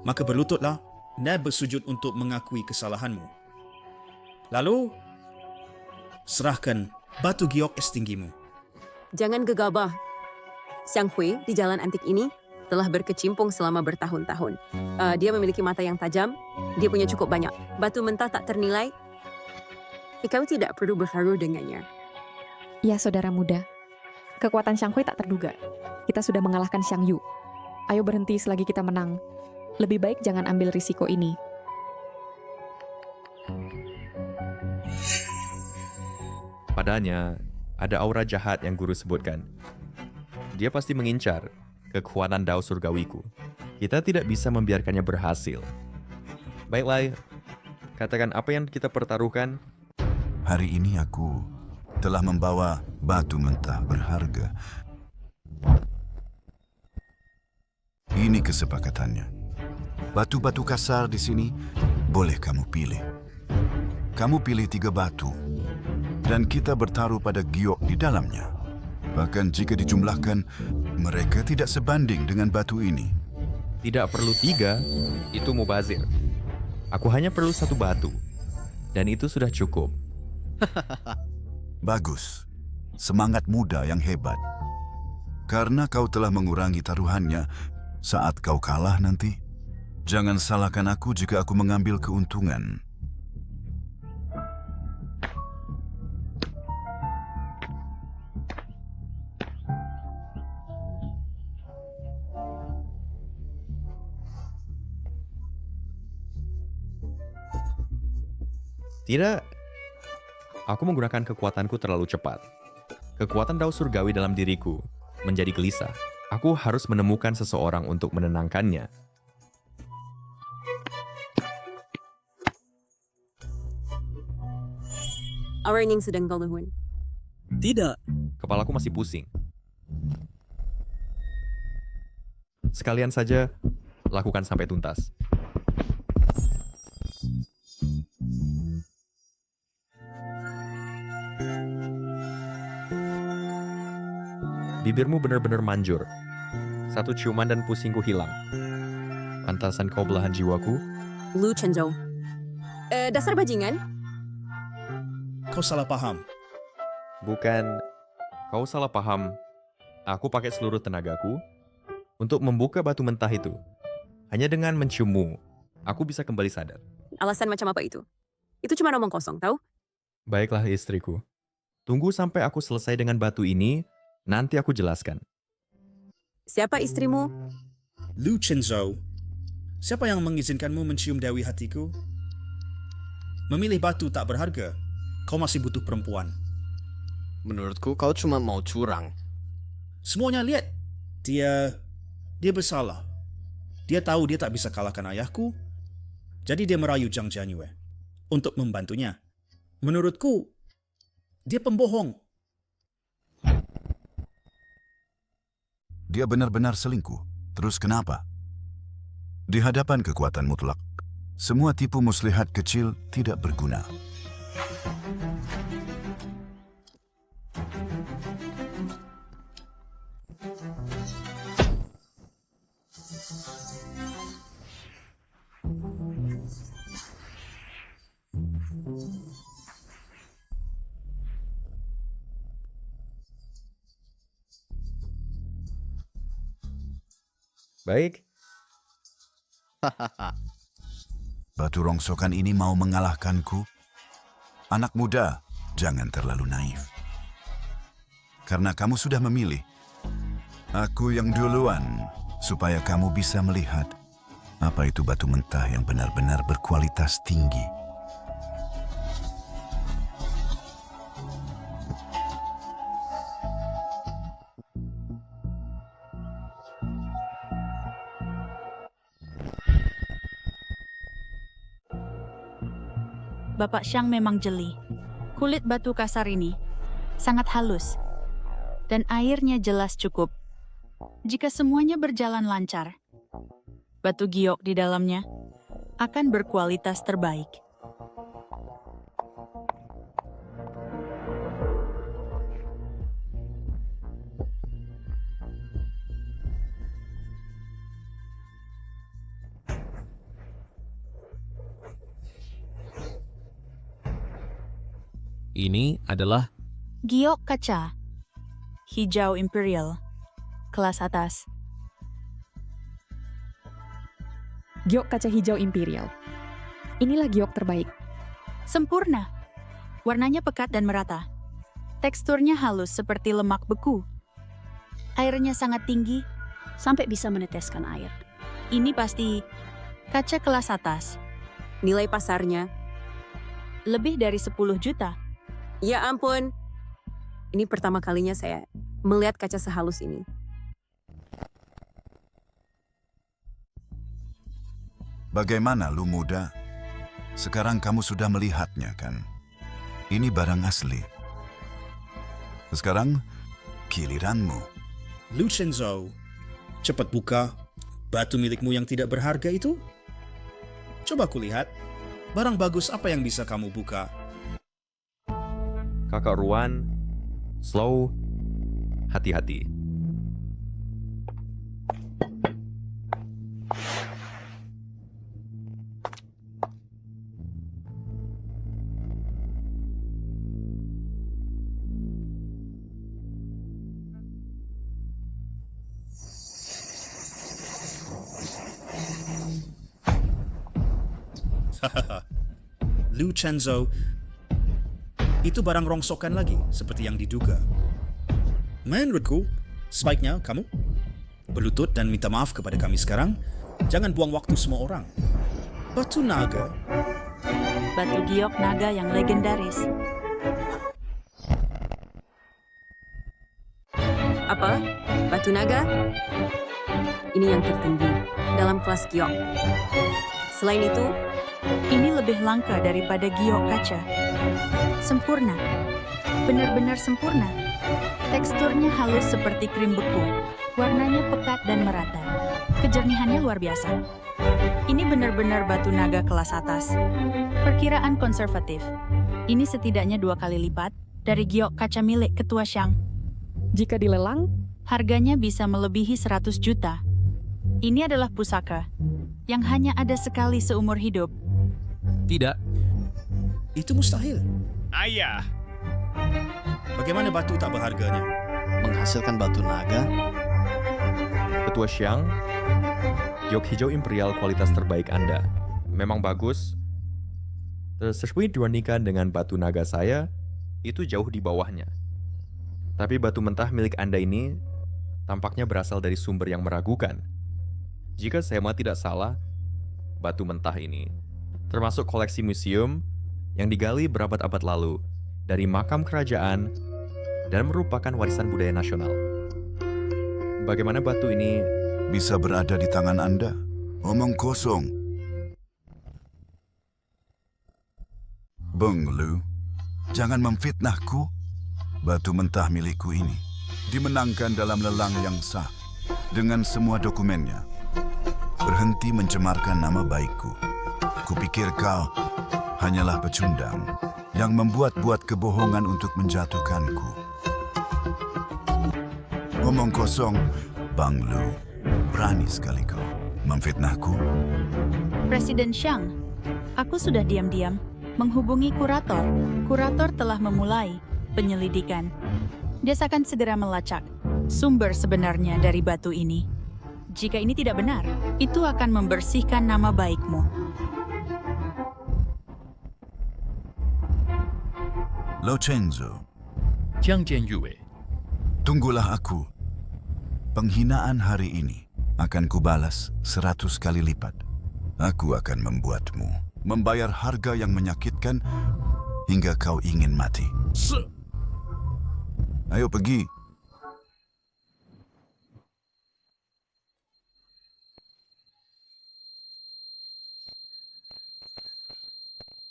maka berlututlah dan bersujud untuk mengakui kesalahanmu. Lalu, serahkan batu giok es tinggimu. Jangan gegabah. Xiang Hui di jalan antik ini telah berkecimpung selama bertahun-tahun. Dia memiliki mata yang tajam, dia punya cukup banyak batu mentah tak ternilai. Kamu tidak perlu bertaruh dengannya. Ya, saudara muda. Kekuatan Xiang Hui tak terduga. Kita sudah mengalahkan Xiang Yu. Ayo berhenti selagi kita menang. Lebih baik jangan ambil risiko ini. Padanya, ada aura jahat yang guru sebutkan. Dia pasti mengincar kekuatan Dao Surgawiku. Kita tidak bisa membiarkannya berhasil. Baiklah, katakan apa yang kita pertaruhkan. Hari ini aku telah membawa batu mentah berharga. Ini kesepakatannya. Batu-batu kasar di sini boleh kamu pilih. Kamu pilih 3 batu, dan kita bertaruh pada giok di dalamnya. Bahkan jika dijumlahkan, mereka tidak sebanding dengan batu ini. Tidak perlu 3, itu mubazir. Aku hanya perlu 1 batu, dan itu sudah cukup. Bagus. Semangat muda yang hebat. Karena kau telah mengurangi taruhannya saat kau kalah nanti. Jangan salahkan aku jika aku mengambil keuntungan. Tidak, aku menggunakan kekuatanku terlalu cepat. Kekuatan Dao Surgawi dalam diriku menjadi gelisah. Aku harus menemukan seseorang untuk menenangkannya. Apa yang sedang kau lakukan? Tidak. Kepalaku masih pusing. Sekalian saja, lakukan sampai tuntas. Bibirmu benar-benar manjur. Satu ciuman dan pusingku hilang. Pantasan kau belahan jiwaku. Lu Chenzhou. Dasar bajingan? Kau salah paham. Bukan, kau salah paham. Aku pakai seluruh tenagaku untuk membuka batu mentah itu. Hanya dengan menciummu, aku bisa kembali sadar. Alasan macam apa itu? Itu cuma omong kosong, tahu? Baiklah istriku. Tunggu sampai aku selesai dengan batu ini, nanti aku jelaskan. Siapa istrimu? Lu Chenzhou, siapa yang mengizinkanmu mencium dewi hatiku? Memilih batu tak berharga. Kau masih butuh perempuan. Menurutku kau cuma mau curang. Semuanya lihat. Dia bersalah. Dia tahu dia tak bisa kalahkan ayahku. Jadi dia merayu Zhang Jianyue untuk membantunya. Menurutku, dia pembohong. Dia benar-benar selingkuh. Terus kenapa? Di hadapan kekuatan mutlak, semua tipu muslihat kecil tidak berguna. Baik, Batu rongsokan ini mau mengalahkanku? Anak muda, jangan terlalu naif. Karena kamu sudah memilih. Aku yang duluan, supaya kamu bisa melihat apa itu batu mentah yang benar-benar berkualitas tinggi. Bapak Xiang memang jeli. Kulit batu kasar ini sangat halus dan airnya jelas cukup. Jika semuanya berjalan lancar, batu giok di dalamnya akan berkualitas terbaik. Ini adalah Giok kaca hijau imperial kelas atas. Giok kaca hijau imperial. Inilah giok terbaik. Sempurna. Warnanya pekat dan merata. Teksturnya halus seperti lemak beku. Airnya sangat tinggi sampai bisa meneteskan air. Ini pasti kaca kelas atas. Nilai pasarnya? Lebih dari 10 juta. Ya ampun. Ini pertama kalinya saya melihat kaca sehalus ini. Bagaimana lu muda? Sekarang kamu sudah melihatnya kan? Ini barang asli. Sekarang giliranmu. Lu Chenzhou, cepat buka batu milikmu yang tidak berharga itu. Coba kulihat, barang bagus apa yang bisa kamu buka. Kakak Ruan, slow, hati-hati. Lu Chenzhou, itu barang rongsokan lagi, seperti yang diduga. Menurutku, sebaiknya kamu berlutut dan minta maaf kepada kami sekarang. Jangan buang waktu semua orang. Batu naga, Batu giok naga yang legendaris. Apa? Batu naga? Ini yang tertinggi dalam kelas giok. Selain itu, Ini lebih langka daripada giok kaca. Sempurna. Benar-benar sempurna. Teksturnya halus seperti krim beku. Warnanya pekat dan merata. Kejernihannya luar biasa. Ini benar-benar batu naga kelas atas. Perkiraan konservatif. Ini setidaknya 2 kali lipat dari giok kaca milik Ketua Xiang. Jika dilelang, Harganya bisa melebihi 100 juta. Ini adalah pusaka yang hanya ada sekali seumur hidup. Tidak. Itu mustahil. Ayah, Bagaimana batu tak berharganya? menghasilkan batu naga? Ketua Xiang, giok hijau imperial kualitas terbaik Anda. Memang bagus. Tetapi dibandingkan dengan batu naga saya, itu jauh di bawahnya. Tapi batu mentah milik Anda ini tampaknya berasal dari sumber yang meragukan. Jika saya tidak salah, batu mentah ini termasuk koleksi museum yang digali berabad-abad lalu dari makam kerajaan dan merupakan warisan budaya nasional. Bagaimana batu ini Bisa berada di tangan Anda? Omong kosong. Beng Lu, jangan memfitnahku. Batu mentah milikku ini dimenangkan dalam lelang yang sah dengan semua dokumennya. Berhenti mencemarkan nama baikku. Kupikir kau hanyalah pecundang yang membuat-buat kebohongan untuk menjatuhkanku. Ngomong kosong, Bang Lu. Berani sekali kau memfitnahku. Presiden Xiang, aku sudah diam-diam menghubungi kurator. Kurator telah memulai penyelidikan. Dia akan segera melacak sumber sebenarnya dari batu ini. Jika ini tidak benar, itu akan membersihkan nama baikmu. Lo Chenzo, Jiang Jianyue, tunggulah aku. Penghinaan hari ini akan kubalas 100 kali lipat. Aku akan membuatmu membayar harga yang menyakitkan hingga kau ingin mati. Ayo pergi.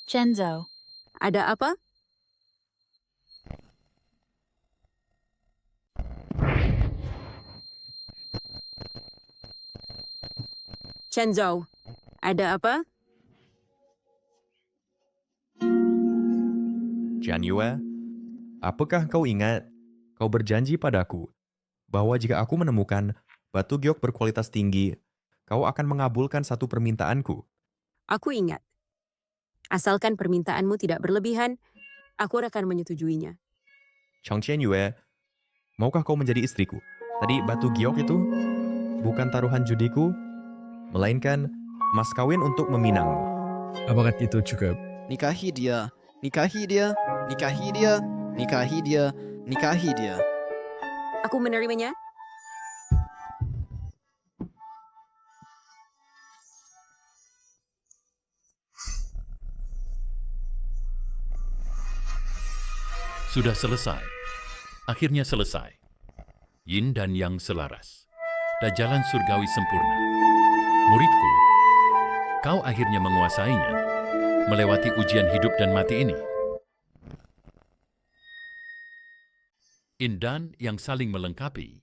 Chen Zhao, Ada apa? Chen Zhao, ada apa? Jianyue, apakah kau ingat kau berjanji padaku bahwa jika aku menemukan batu giok berkualitas tinggi, kau akan mengabulkan satu permintaanku? Aku ingat. Asalkan permintaanmu tidak berlebihan, aku akan menyetujuinya. Chang Jianyue, maukah kau menjadi istriku? Tadi batu giok itu bukan taruhan judiku, melainkan mas kawin untuk meminangmu. Apakah itu cukup? Nikahi dia, nikahi dia, nikahi dia, nikahi dia, nikahi dia. Aku menerimanya. Sudah selesai. Akhirnya selesai. Yin dan Yang selaras. Dan jalan surgawi sempurna. Muridku, kau akhirnya menguasainya, melewati ujian hidup dan mati ini. Yin dan Yang saling melengkapi.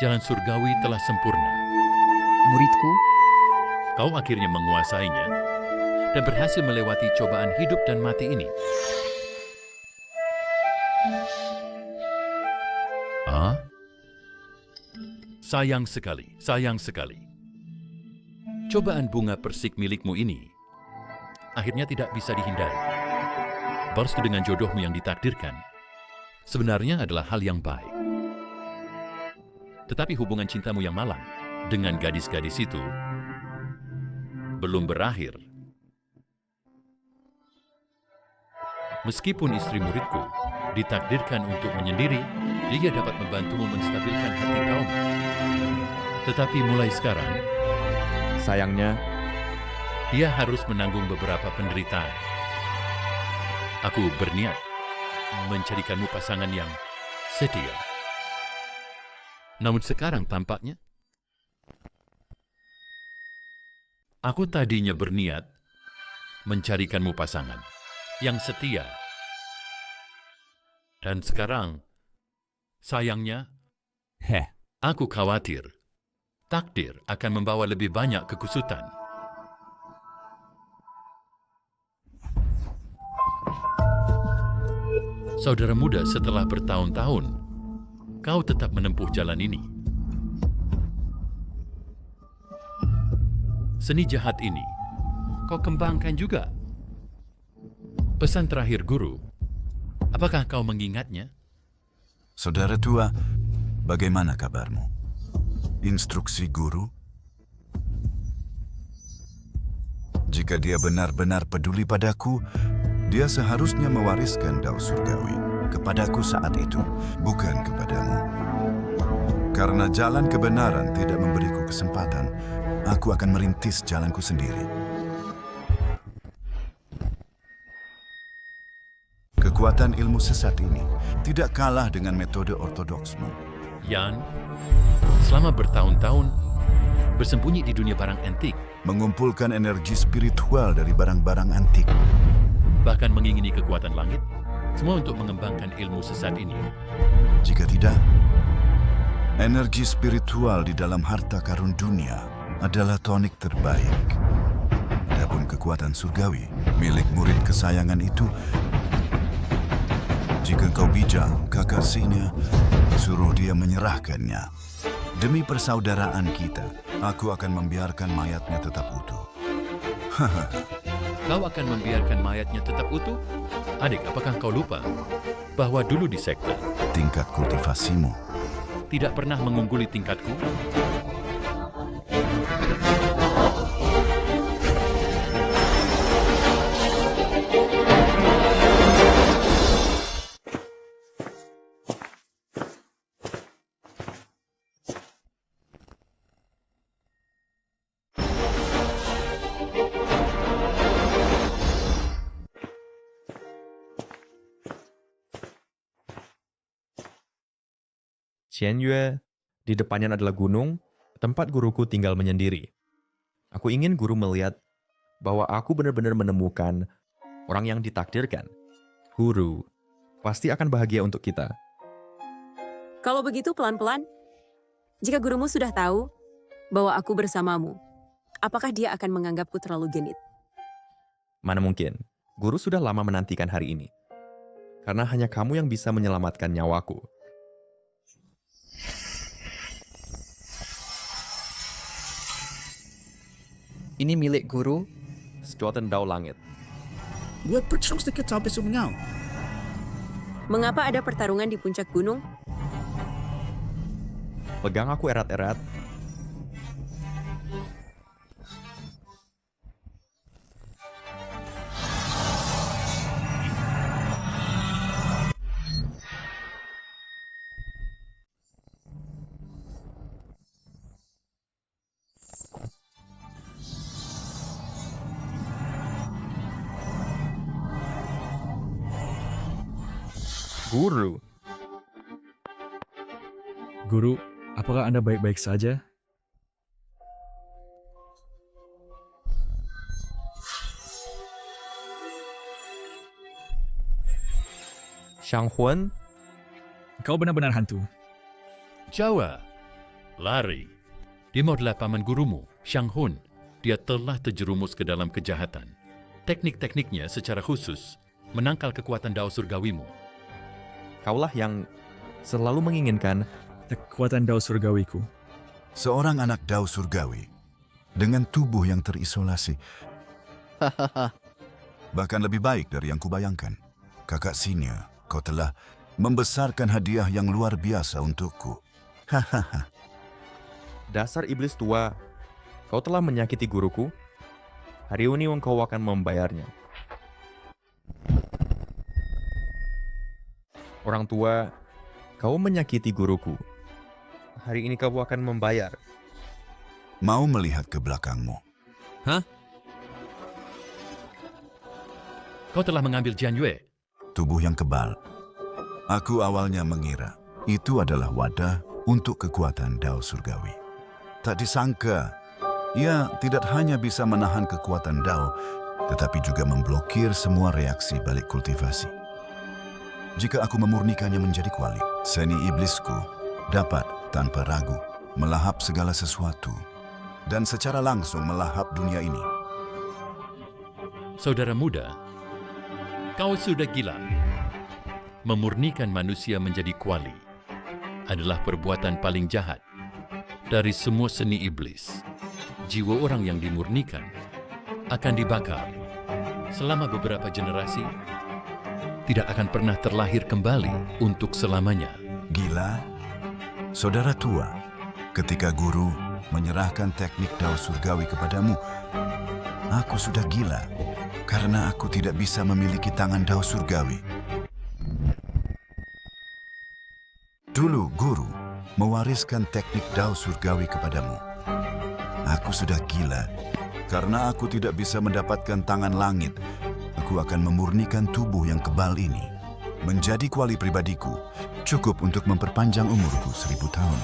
Jalan surgawi telah sempurna. Muridku, Kau akhirnya menguasainya dan berhasil melewati cobaan hidup dan mati ini. Ah? Sayang sekali, sayang sekali. Cobaan bunga persik milikmu ini akhirnya tidak bisa dihindari. Bersetu dengan jodohmu yang ditakdirkan sebenarnya adalah hal yang baik. Tetapi hubungan cintamu yang malang dengan gadis-gadis itu belum berakhir. Meskipun istri muridku ditakdirkan untuk menyendiri, dia dapat membantumu menstabilkan hati kaummu. Tetapi mulai sekarang, Sayangnya, dia harus menanggung beberapa penderitaan. Aku berniat menjadikanmu pasangan yang setia. Namun sekarang tampaknya, aku tadinya berniat mencarikanmu pasangan yang setia. Dan sekarang, sayangnya, Heh. aku khawatir takdir akan membawa lebih banyak kekusutan. Saudara muda, setelah bertahun-tahun, kau tetap menempuh jalan ini. Seni jahat ini, kau kembangkan juga. Pesan terakhir guru, apakah kau mengingatnya? Saudara tua, bagaimana kabarmu? Instruksi guru? Jika dia benar-benar peduli padaku, dia seharusnya mewariskan dao surgawi kepadaku saat itu, bukan kepadamu. Karena jalan kebenaran tidak memberiku kesempatan, aku akan merintis jalanku sendiri. Kekuatan ilmu sesat ini tidak kalah dengan metode ortodoksmu. Yan, selama bertahun-tahun bersembunyi di dunia barang antik, Mengumpulkan energi spiritual dari barang-barang antik. bahkan mengingini kekuatan langit, semua untuk mengembangkan ilmu sesat ini. Jika tidak, energi spiritual di dalam harta karun dunia adalah tonik terbaik. Adapun kekuatan surgawi milik murid kesayangan itu, jika kau bijak, Kakasinya, suruh dia menyerahkannya. Demi persaudaraan kita, aku akan membiarkan mayatnya tetap utuh. Kau akan membiarkan mayatnya tetap utuh? Adik, apakah kau lupa bahwa dulu di sekte Tingkat kultivasimu tidak pernah mengungguli tingkatku? Qianyue, di depannya adalah gunung, tempat guruku tinggal menyendiri. Aku ingin guru melihat bahwa aku benar-benar menemukan orang yang ditakdirkan. Guru pasti akan bahagia untuk kita. Kalau begitu pelan-pelan, jika gurumu sudah tahu bahwa aku bersamamu, apakah dia akan menganggapku terlalu genit? Mana mungkin, guru sudah lama menantikan hari ini. Karena hanya kamu yang bisa menyelamatkan nyawaku. Ini milik guru. Sekuatan dao langit. Gue percaya sedikit sampai sumengau. Mengapa ada pertarungan di puncak gunung? Pegang aku erat-erat. Guru, Guru, apakah Anda baik-baik saja? Shang Huan, Kau benar-benar hantu. Jawa, lari. Dia mau adalah paman gurumu, Shang Hun. Dia telah terjerumus ke dalam kejahatan. Teknik-tekniknya secara khusus menangkal kekuatan dao surgawimu. kaulah yang selalu menginginkan Kekuatan dao surgawiku. seorang anak dao surgawi dengan tubuh yang terisolasi. Bahkan lebih baik dari yang kubayangkan. Kakak Sinya, kau telah membesarkan hadiah yang luar biasa untukku. Hahaha. dasar iblis tua. Kau telah menyakiti guruku. Hari ini engkau akan membayarnya. Orang tua, kau menyakiti guruku. Hari ini kau akan membayar. Mau melihat ke belakangmu. Kau telah mengambil Jianyue. Tubuh yang kebal. Aku awalnya mengira itu adalah wadah untuk kekuatan dao surgawi. Tak disangka, ia tidak hanya bisa menahan kekuatan dao, tetapi juga memblokir semua reaksi balik kultivasi. Jika aku memurnikannya menjadi kuali, seni iblisku dapat tanpa ragu melahap segala sesuatu dan secara langsung melahap dunia ini. Saudara muda, kau sudah gila. Memurnikan manusia menjadi kuali adalah perbuatan paling jahat dari semua seni iblis. Jiwa orang yang dimurnikan akan dibakar selama beberapa generasi, tidak akan pernah terlahir kembali untuk selamanya. Gila? Saudara tua, ketika guru menyerahkan teknik dao surgawi kepadamu, aku sudah gila karena aku tidak bisa memiliki tangan dao surgawi. Dulu guru mewariskan teknik dao surgawi kepadamu. Aku sudah gila karena aku tidak bisa mendapatkan tangan langit. Aku akan memurnikan tubuh yang kebal ini menjadi kuali pribadiku, cukup untuk memperpanjang umurku 1000 tahun.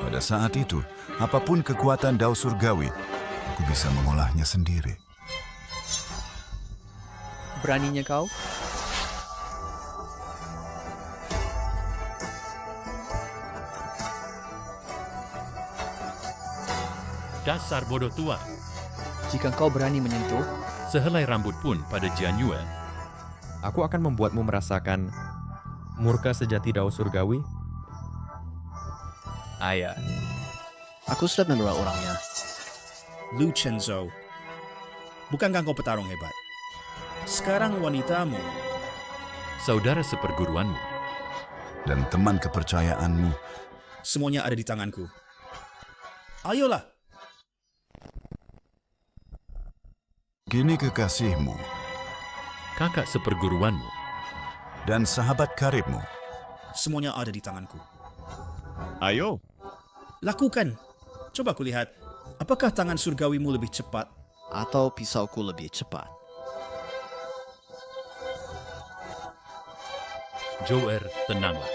Pada saat itu, apapun kekuatan dao surgawi, aku bisa mengolahnya sendiri. Beraninya kau? Dasar bodoh tua. Jika kau berani menyentuh, Sehelai rambut pun pada Jian Yue. Aku akan membuatmu merasakan murka sejati dao surgawi. Ayah. aku sudah mengenal orangnya. Lu Chenzhou, bukankah kau petarung hebat? Sekarang wanitamu, Saudara seperguruanmu. Dan teman kepercayaanmu, semuanya ada di tanganku. Ayolah, kini kekasihmu Kakak seperguruanmu. dan sahabat karibmu. semuanya ada di tanganku. Ayo. Lakukan. Coba kulihat, apakah tangan surgawimu lebih cepat? Atau pisauku lebih cepat. Joer, tenanglah.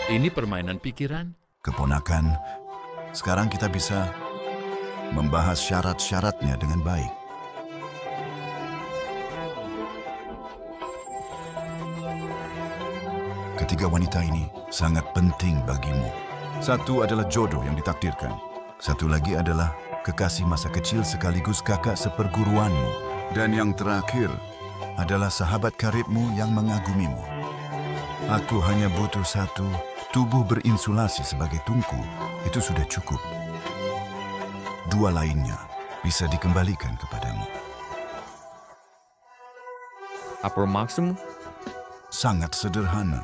Ini permainan pikiran. Keponakan, sekarang kita bisa membahas syarat-syaratnya dengan baik. Ketiga wanita ini sangat penting bagimu. Satu adalah jodoh yang ditakdirkan. Satu lagi adalah kekasih masa kecil sekaligus kakak seperguruanmu. Dan yang terakhir adalah sahabat karibmu yang mengagumimu. Aku hanya butuh satu tubuh berinsulasi sebagai tungku. Itu sudah cukup. Dua lainnya bisa dikembalikan kepadamu. Apa maksudmu? Sangat sederhana.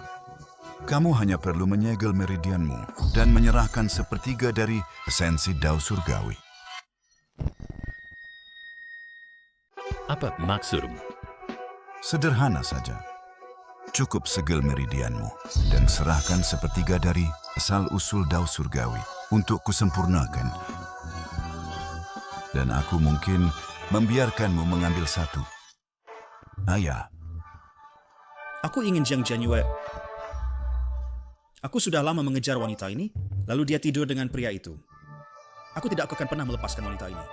Kamu hanya perlu menyegel meridianmu dan menyerahkan sepertiga dari esensi dao surgawi. Apa maksudmu? Sederhana saja. Cukup segel meridianmu dan serahkan sepertiga dari asal-usul dao surgawi untuk kusempurnakan. Dan aku mungkin membiarkanmu mengambil satu. Ayah, Aku ingin Jiang Jianyue. Aku sudah lama mengejar wanita ini, lalu dia tidur dengan pria itu. Aku tidak akan pernah melepaskan wanita ini.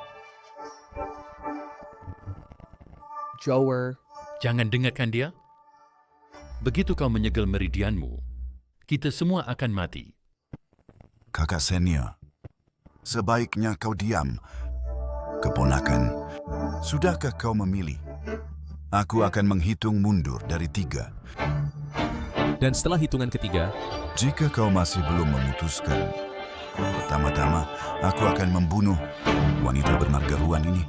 Jower, Jangan dengarkan dia. Begitu kau menyegel meridianmu, kita semua akan mati. kakak senior, sebaiknya kau diam. Keponakan, sudahkah kau memilih? Aku akan menghitung mundur dari 3. Dan setelah hitungan ketiga, Jika kau masih belum memutuskan, pertama-tama aku akan membunuh wanita bermarga Ruan ini,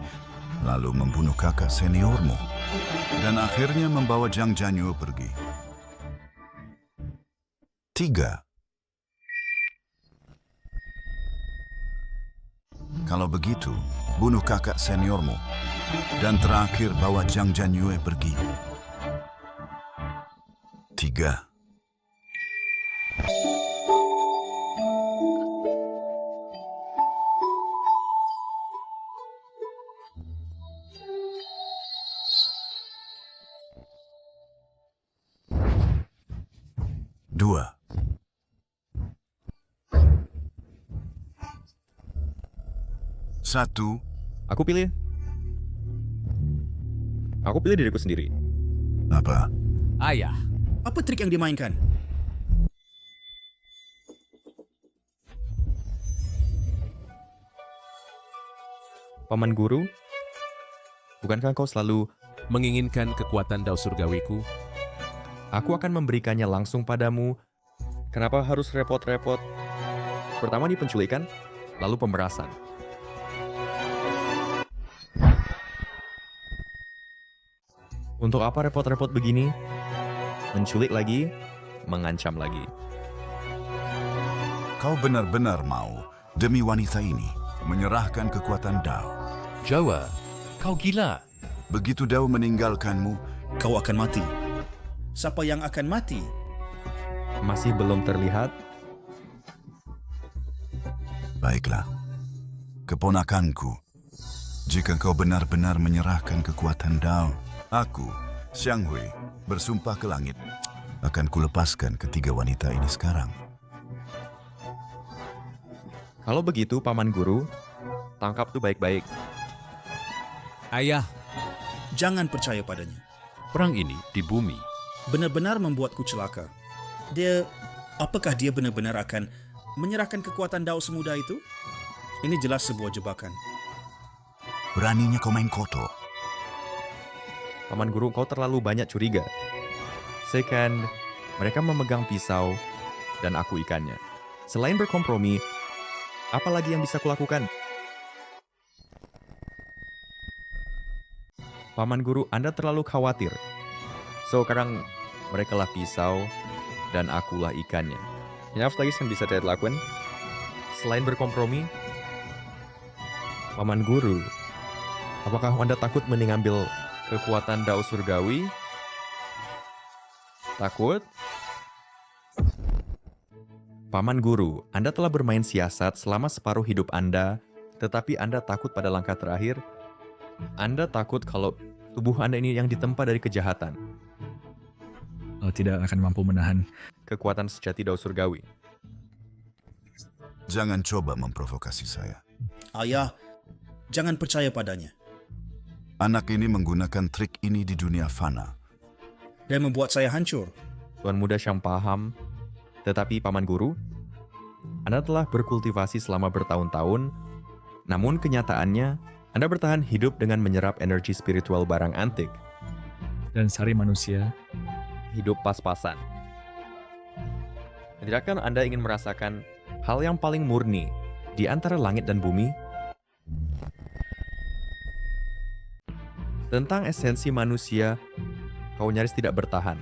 lalu membunuh kakak seniormu, dan akhirnya membawa Jiang Jianyue pergi. 3. Kalau begitu, bunuh kakak seniormu, dan terakhir bawa Jiang Jianyue pergi. 3. Dua. 1. Aku pilih. Aku pilih diriku sendiri. Apa? Ayah, Apa trik yang dimainkan? Paman Guru, bukankah kau selalu, menginginkan kekuatan Dao Surgawiku? aku akan memberikannya langsung padamu. Kenapa harus repot-repot? Pertama di penculikan, lalu pemerasan. Untuk apa repot-repot begini? Menculik lagi, mengancam lagi. Kau benar-benar mau, demi wanita ini, menyerahkan kekuatan Dao. Jawa, kau gila. Begitu Dao meninggalkanmu, Kau akan mati. Siapa yang akan mati? Masih belum terlihat? baiklah. Keponakanku, jika kau benar-benar menyerahkan kekuatan Dao, aku, Xiang Hui, bersumpah ke langit, akan kulepaskan ketiga wanita ini sekarang. Kalau begitu, Paman Guru, tangkap tuh baik-baik. Ayah, Jangan percaya padanya. Perang ini di bumi. Benar-benar membuatku celaka. Apakah dia benar-benar akan menyerahkan kekuatan Dao semudah itu? Ini jelas sebuah jebakan. Beraninya kau main kotor. Paman Guru, kau terlalu banyak curiga. Second, mereka memegang pisau dan aku ikannya. Selain berkompromi, apa lagi yang bisa kulakukan? Paman Guru, Anda terlalu khawatir. Sekarang mereka lah pisau dan akulah ikannya. Ini apa lagi yang bisa saya lakukan? Selain berkompromi, Paman Guru, apakah Anda takut mengambil kekuatan Dao Surgawi? Takut? Paman Guru, Anda telah bermain siasat selama separuh hidup Anda, tetapi Anda takut pada langkah terakhir. Anda takut kalau tubuh Anda ini yang ditempa dari kejahatan. Kau tidak akan mampu menahan. Kekuatan sejati Dao Surgawi. Jangan coba memprovokasi saya. Ayah, jangan percaya padanya. Anak ini menggunakan trik ini di dunia fana. Dan membuat saya hancur. Tuan muda Syang paham, tetapi Paman Guru, Anda telah berkultivasi selama bertahun-tahun, namun kenyataannya Anda bertahan hidup dengan menyerap energi spiritual barang antik. Dan sari manusia, Hidup pas-pasan. Tidakkah Anda ingin merasakan hal yang paling murni di antara langit dan bumi? Tentang esensi manusia, kau nyaris tidak bertahan.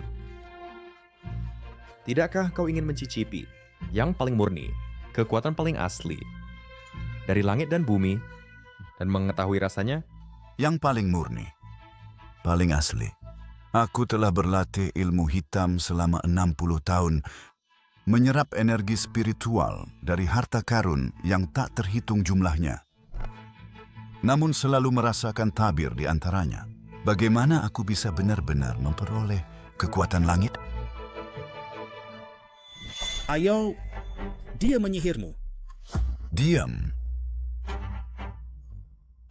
Tidakkah kau ingin mencicipi yang paling murni, kekuatan paling asli dari langit dan bumi, dan mengetahui rasanya? Yang paling murni, paling asli. Aku telah berlatih ilmu hitam selama 60 tahun, menyerap energi spiritual dari harta karun yang tak terhitung jumlahnya. Namun selalu merasakan tabir di antaranya. Bagaimana aku bisa benar-benar memperoleh kekuatan langit? Ayah, dia menyihirmu. Diam.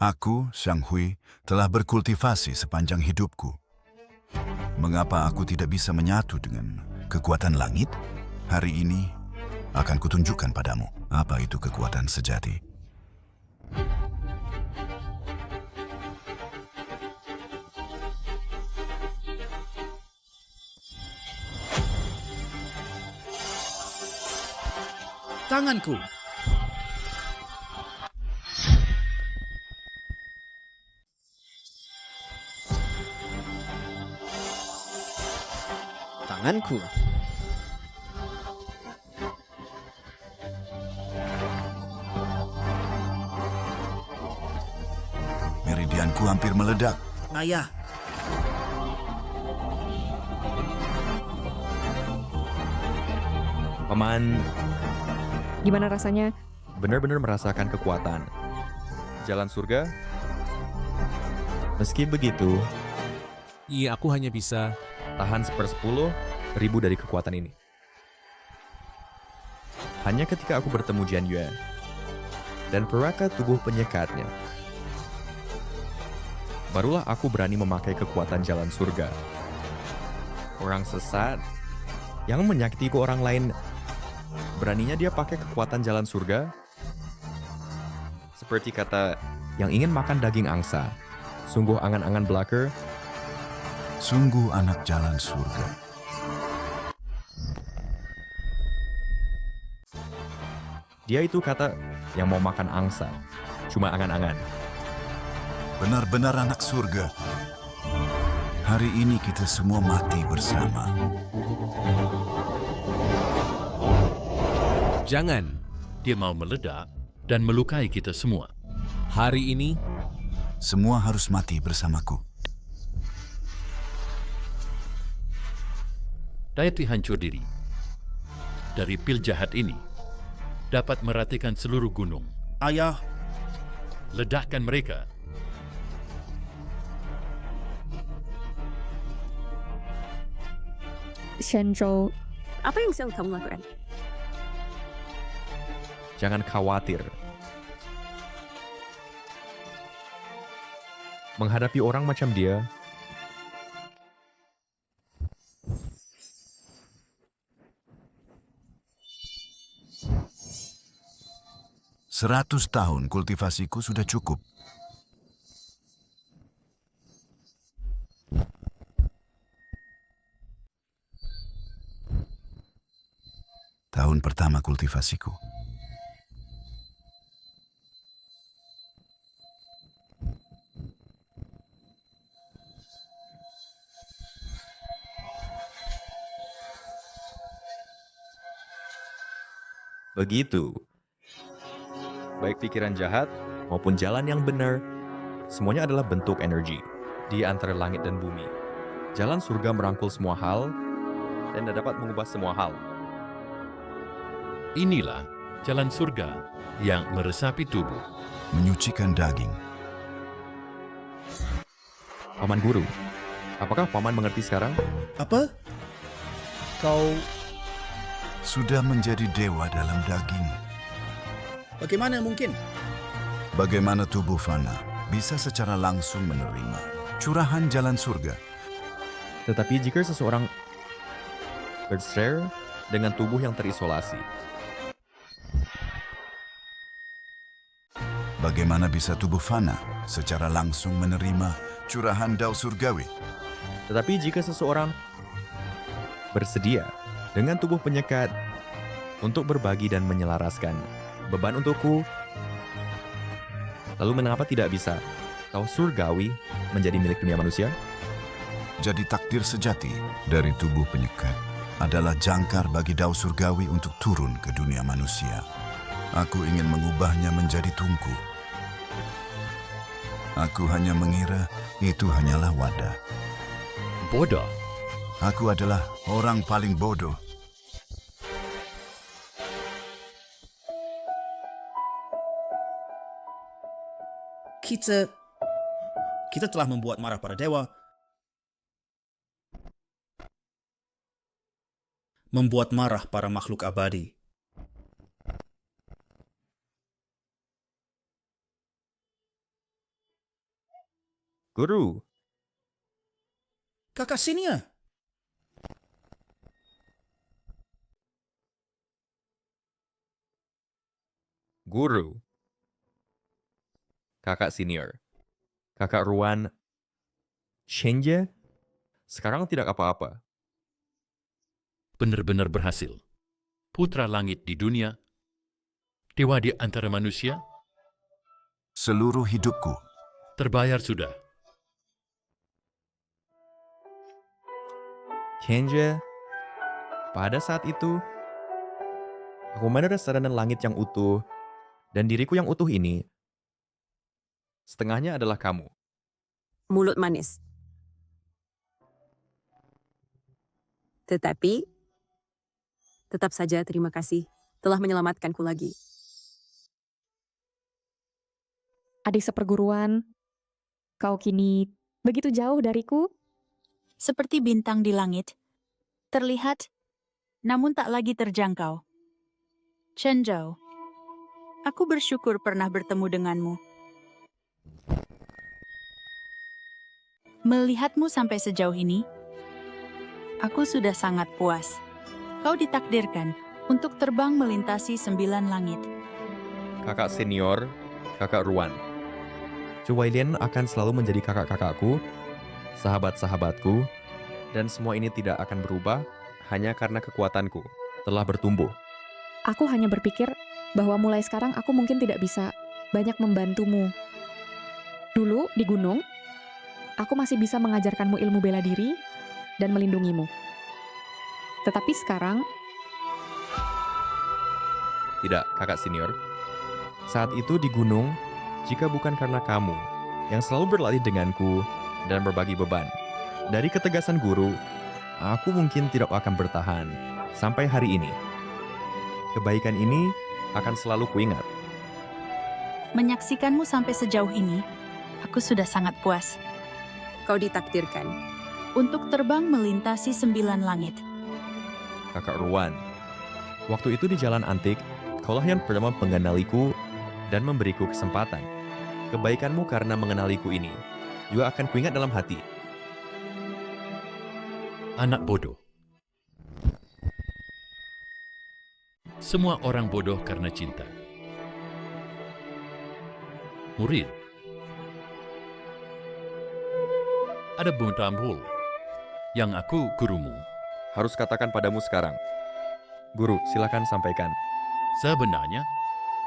Aku, Xiang Hui, telah berkultivasi sepanjang hidupku. Mengapa aku tidak bisa menyatu dengan kekuatan langit? Hari ini akan kutunjukkan padamu apa itu kekuatan sejati. Tanganku. Tanganku. Meridianku hampir meledak. Ayah, Paman Gimana rasanya? benar-benar merasakan kekuatan. Jalan surga? Meski begitu, iya aku hanya bisa. tahan 10/10 dari kekuatan ini. Hanya ketika aku bertemu Jian Yue dan peraka tubuh penyekatnya. barulah aku berani memakai kekuatan jalan surga. Orang sesat yang menyakiti ke orang lain, beraninya dia pakai kekuatan jalan surga? Seperti kata yang ingin makan daging angsa, sungguh angan-angan belaka. Sungguh anak jalan surga. Dia itu kata yang mau makan angsa, cuma angan-angan. Benar-benar anak surga. Hari ini kita semua mati bersama. Jangan. Dia mau meledak dan melukai kita semua. Hari ini, Semua harus mati bersamaku. Dayati hancur diri. Dari pil jahat ini, dapat meratikan seluruh gunung. Ayah, Ledakkan mereka. Shenzhou, Apa yang sedang kamu lakukan? Jangan khawatir. Menghadapi orang macam dia, 100 tahun kultivasiku sudah cukup. Tahun pertama kultivasiku. begitu. Baik pikiran jahat maupun jalan yang benar, semuanya adalah bentuk energi di antara langit dan bumi. Jalan surga merangkul semua hal dan dapat mengubah semua hal. Inilah jalan surga yang meresapi tubuh. Menyucikan daging. Paman Guru, apakah Paman mengerti sekarang? apa? Kau Sudah menjadi dewa dalam daging. Bagaimana mungkin? Bagaimana tubuh fana bisa secara langsung menerima curahan jalan surga? Tetapi jika seseorang bershare dengan tubuh yang terisolasi, Bagaimana bisa tubuh fana secara langsung menerima curahan dao surgawi? tetapi jika seseorang bersedia dengan tubuh penyekat untuk berbagi dan menyelaraskan beban untukku, lalu mengapa tidak bisa dao surgawi menjadi milik dunia manusia? Jadi takdir sejati dari tubuh penyekat adalah jangkar bagi dao surgawi untuk turun ke dunia manusia. Aku ingin mengubahnya menjadi tungku. Aku hanya mengira itu hanyalah wadah. Bodoh. Aku adalah orang paling bodoh. Kita telah membuat marah para dewa, membuat marah para makhluk abadi. Guru, Kakak Sinia, Guru, kakak senior, kakak Ruan, Shenje, sekarang tidak apa-apa. Benar-benar berhasil. Putra langit di dunia, dewa di antara manusia, Seluruh hidupku, terbayar sudah. Shenje, pada saat itu, aku mendarat sadaran langit yang utuh, dan diriku yang utuh ini, setengahnya adalah kamu. Mulut manis. Tetapi, tetap saja terima kasih telah menyelamatkanku lagi. adik seperguruan, kau kini begitu jauh dariku. Seperti bintang di langit, terlihat, namun tak lagi terjangkau. Shenzhou, aku bersyukur pernah bertemu denganmu. Melihatmu sampai sejauh ini, aku sudah sangat puas. Kau ditakdirkan untuk terbang melintasi 9 langit. Kakak senior, kakak Ruan. Cuwailian akan selalu menjadi kakak-kakakku, sahabat-sahabatku, dan semua ini tidak akan berubah hanya karena kekuatanku telah bertumbuh. Aku hanya berpikir bahwa mulai sekarang aku mungkin tidak bisa banyak membantumu. Dulu di gunung, aku masih bisa mengajarkanmu ilmu bela diri dan melindungimu. Tetapi sekarang, Tidak, kakak senior. Saat itu di gunung, jika bukan karena kamu yang selalu berlatih denganku dan berbagi beban, dari ketegasan guru, aku mungkin tidak akan bertahan sampai hari ini. Kebaikan ini akan selalu kuingat. Menyaksikanmu sampai sejauh ini, aku sudah sangat puas. Kau ditakdirkan. Untuk terbang melintasi 9 langit. Kakak Ruan, waktu itu di Jalan Antik, kaulah yang pertama mengenaliku dan memberiku kesempatan. Kebaikanmu karena mengenaliku ini juga akan kuingat dalam hati. Anak bodoh. Semua orang bodoh karena cinta. Murid. Ada Bundambul yang aku gurumu. Harus katakan padamu sekarang. Guru, silakan sampaikan. Sebenarnya,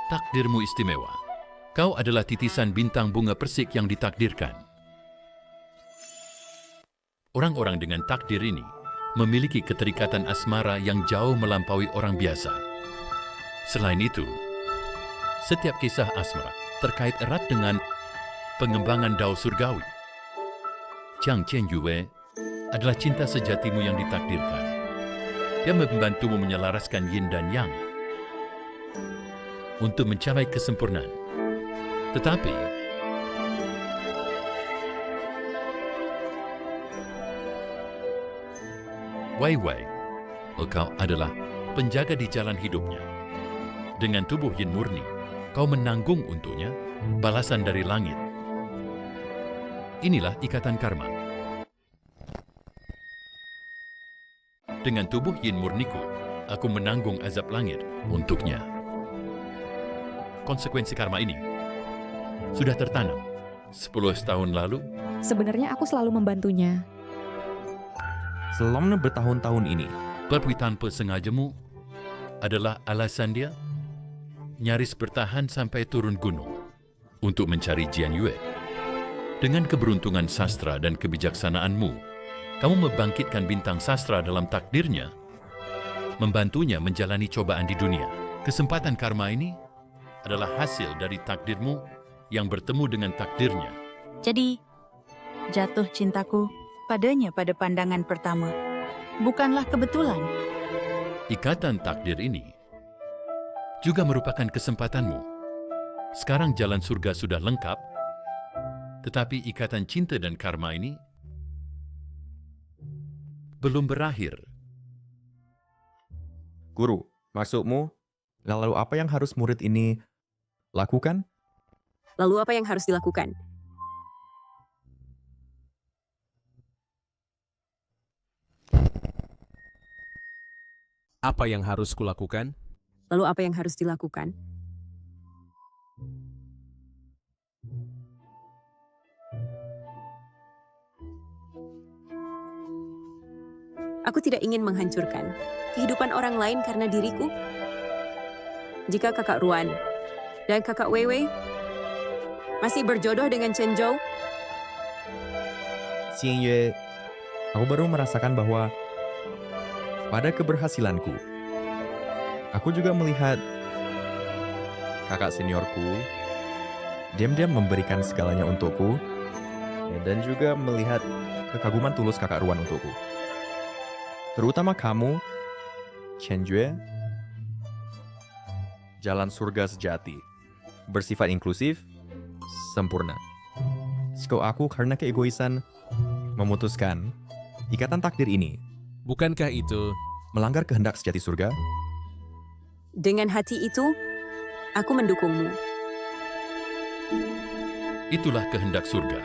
takdirmu istimewa. Kau adalah titisan bintang bunga persik yang ditakdirkan. Orang-orang dengan takdir ini memiliki keterikatan asmara yang jauh melampaui orang biasa. Selain itu, setiap kisah asmara terkait erat dengan pengembangan dao surgawi. Jiang Qianyue adalah cinta sejatimu yang ditakdirkan. Dia membantumu menyelaraskan yin dan yang untuk mencapai kesempurnaan. Tetapi, Wei Wei, engkau adalah penjaga di jalan hidupnya. Dengan tubuh yin murni, kau menanggung untuknya balasan dari langit. Inilah ikatan karma. Dengan tubuh yin murniku, aku menanggung azab langit untuknya. Konsekuensi karma ini sudah tertanam 10 tahun lalu. sebenarnya aku selalu membantunya. Selama bertahun-tahun ini, Perpui tanpa sengajamu adalah alasan dia nyaris bertahan sampai turun gunung untuk mencari Jian Yue. Dengan keberuntungan sastra dan kebijaksanaanmu, kamu membangkitkan bintang sastra dalam takdirnya, membantunya menjalani cobaan di dunia. Kesempatan karma ini adalah hasil dari takdirmu yang bertemu dengan takdirnya. Jadi, jatuh cintaku padanya pada pandangan pertama. Bukanlah kebetulan. Ikatan takdir ini juga merupakan kesempatanmu. Sekarang jalan surga sudah lengkap, tetapi ikatan cinta dan karma ini belum berakhir. Guru, maksudmu, lalu apa yang harus murid ini lakukan? Lalu apa yang harus dilakukan? Apa yang harus kulakukan? Lalu apa yang harus dilakukan? Aku tidak ingin menghancurkan kehidupan orang lain karena diriku. Jika kakak Ruan dan kakak Weiwei masih berjodoh dengan Chen Zhou, Xian Yue, aku baru merasakan bahwa pada keberhasilanku, aku juga melihat kakak seniorku diam-diam memberikan segalanya untukku, dan juga melihat kekaguman tulus kakak Ruan untukku. Terutama kamu, Chen Jue, jalan surga sejati, bersifat inklusif, sempurna. Jika aku karena keegoisan memutuskan ikatan takdir ini Bukankah itu melanggar kehendak sejati surga? dengan hati itu, aku mendukungmu. Itulah kehendak surga.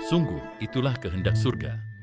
Sungguh, itulah kehendak surga.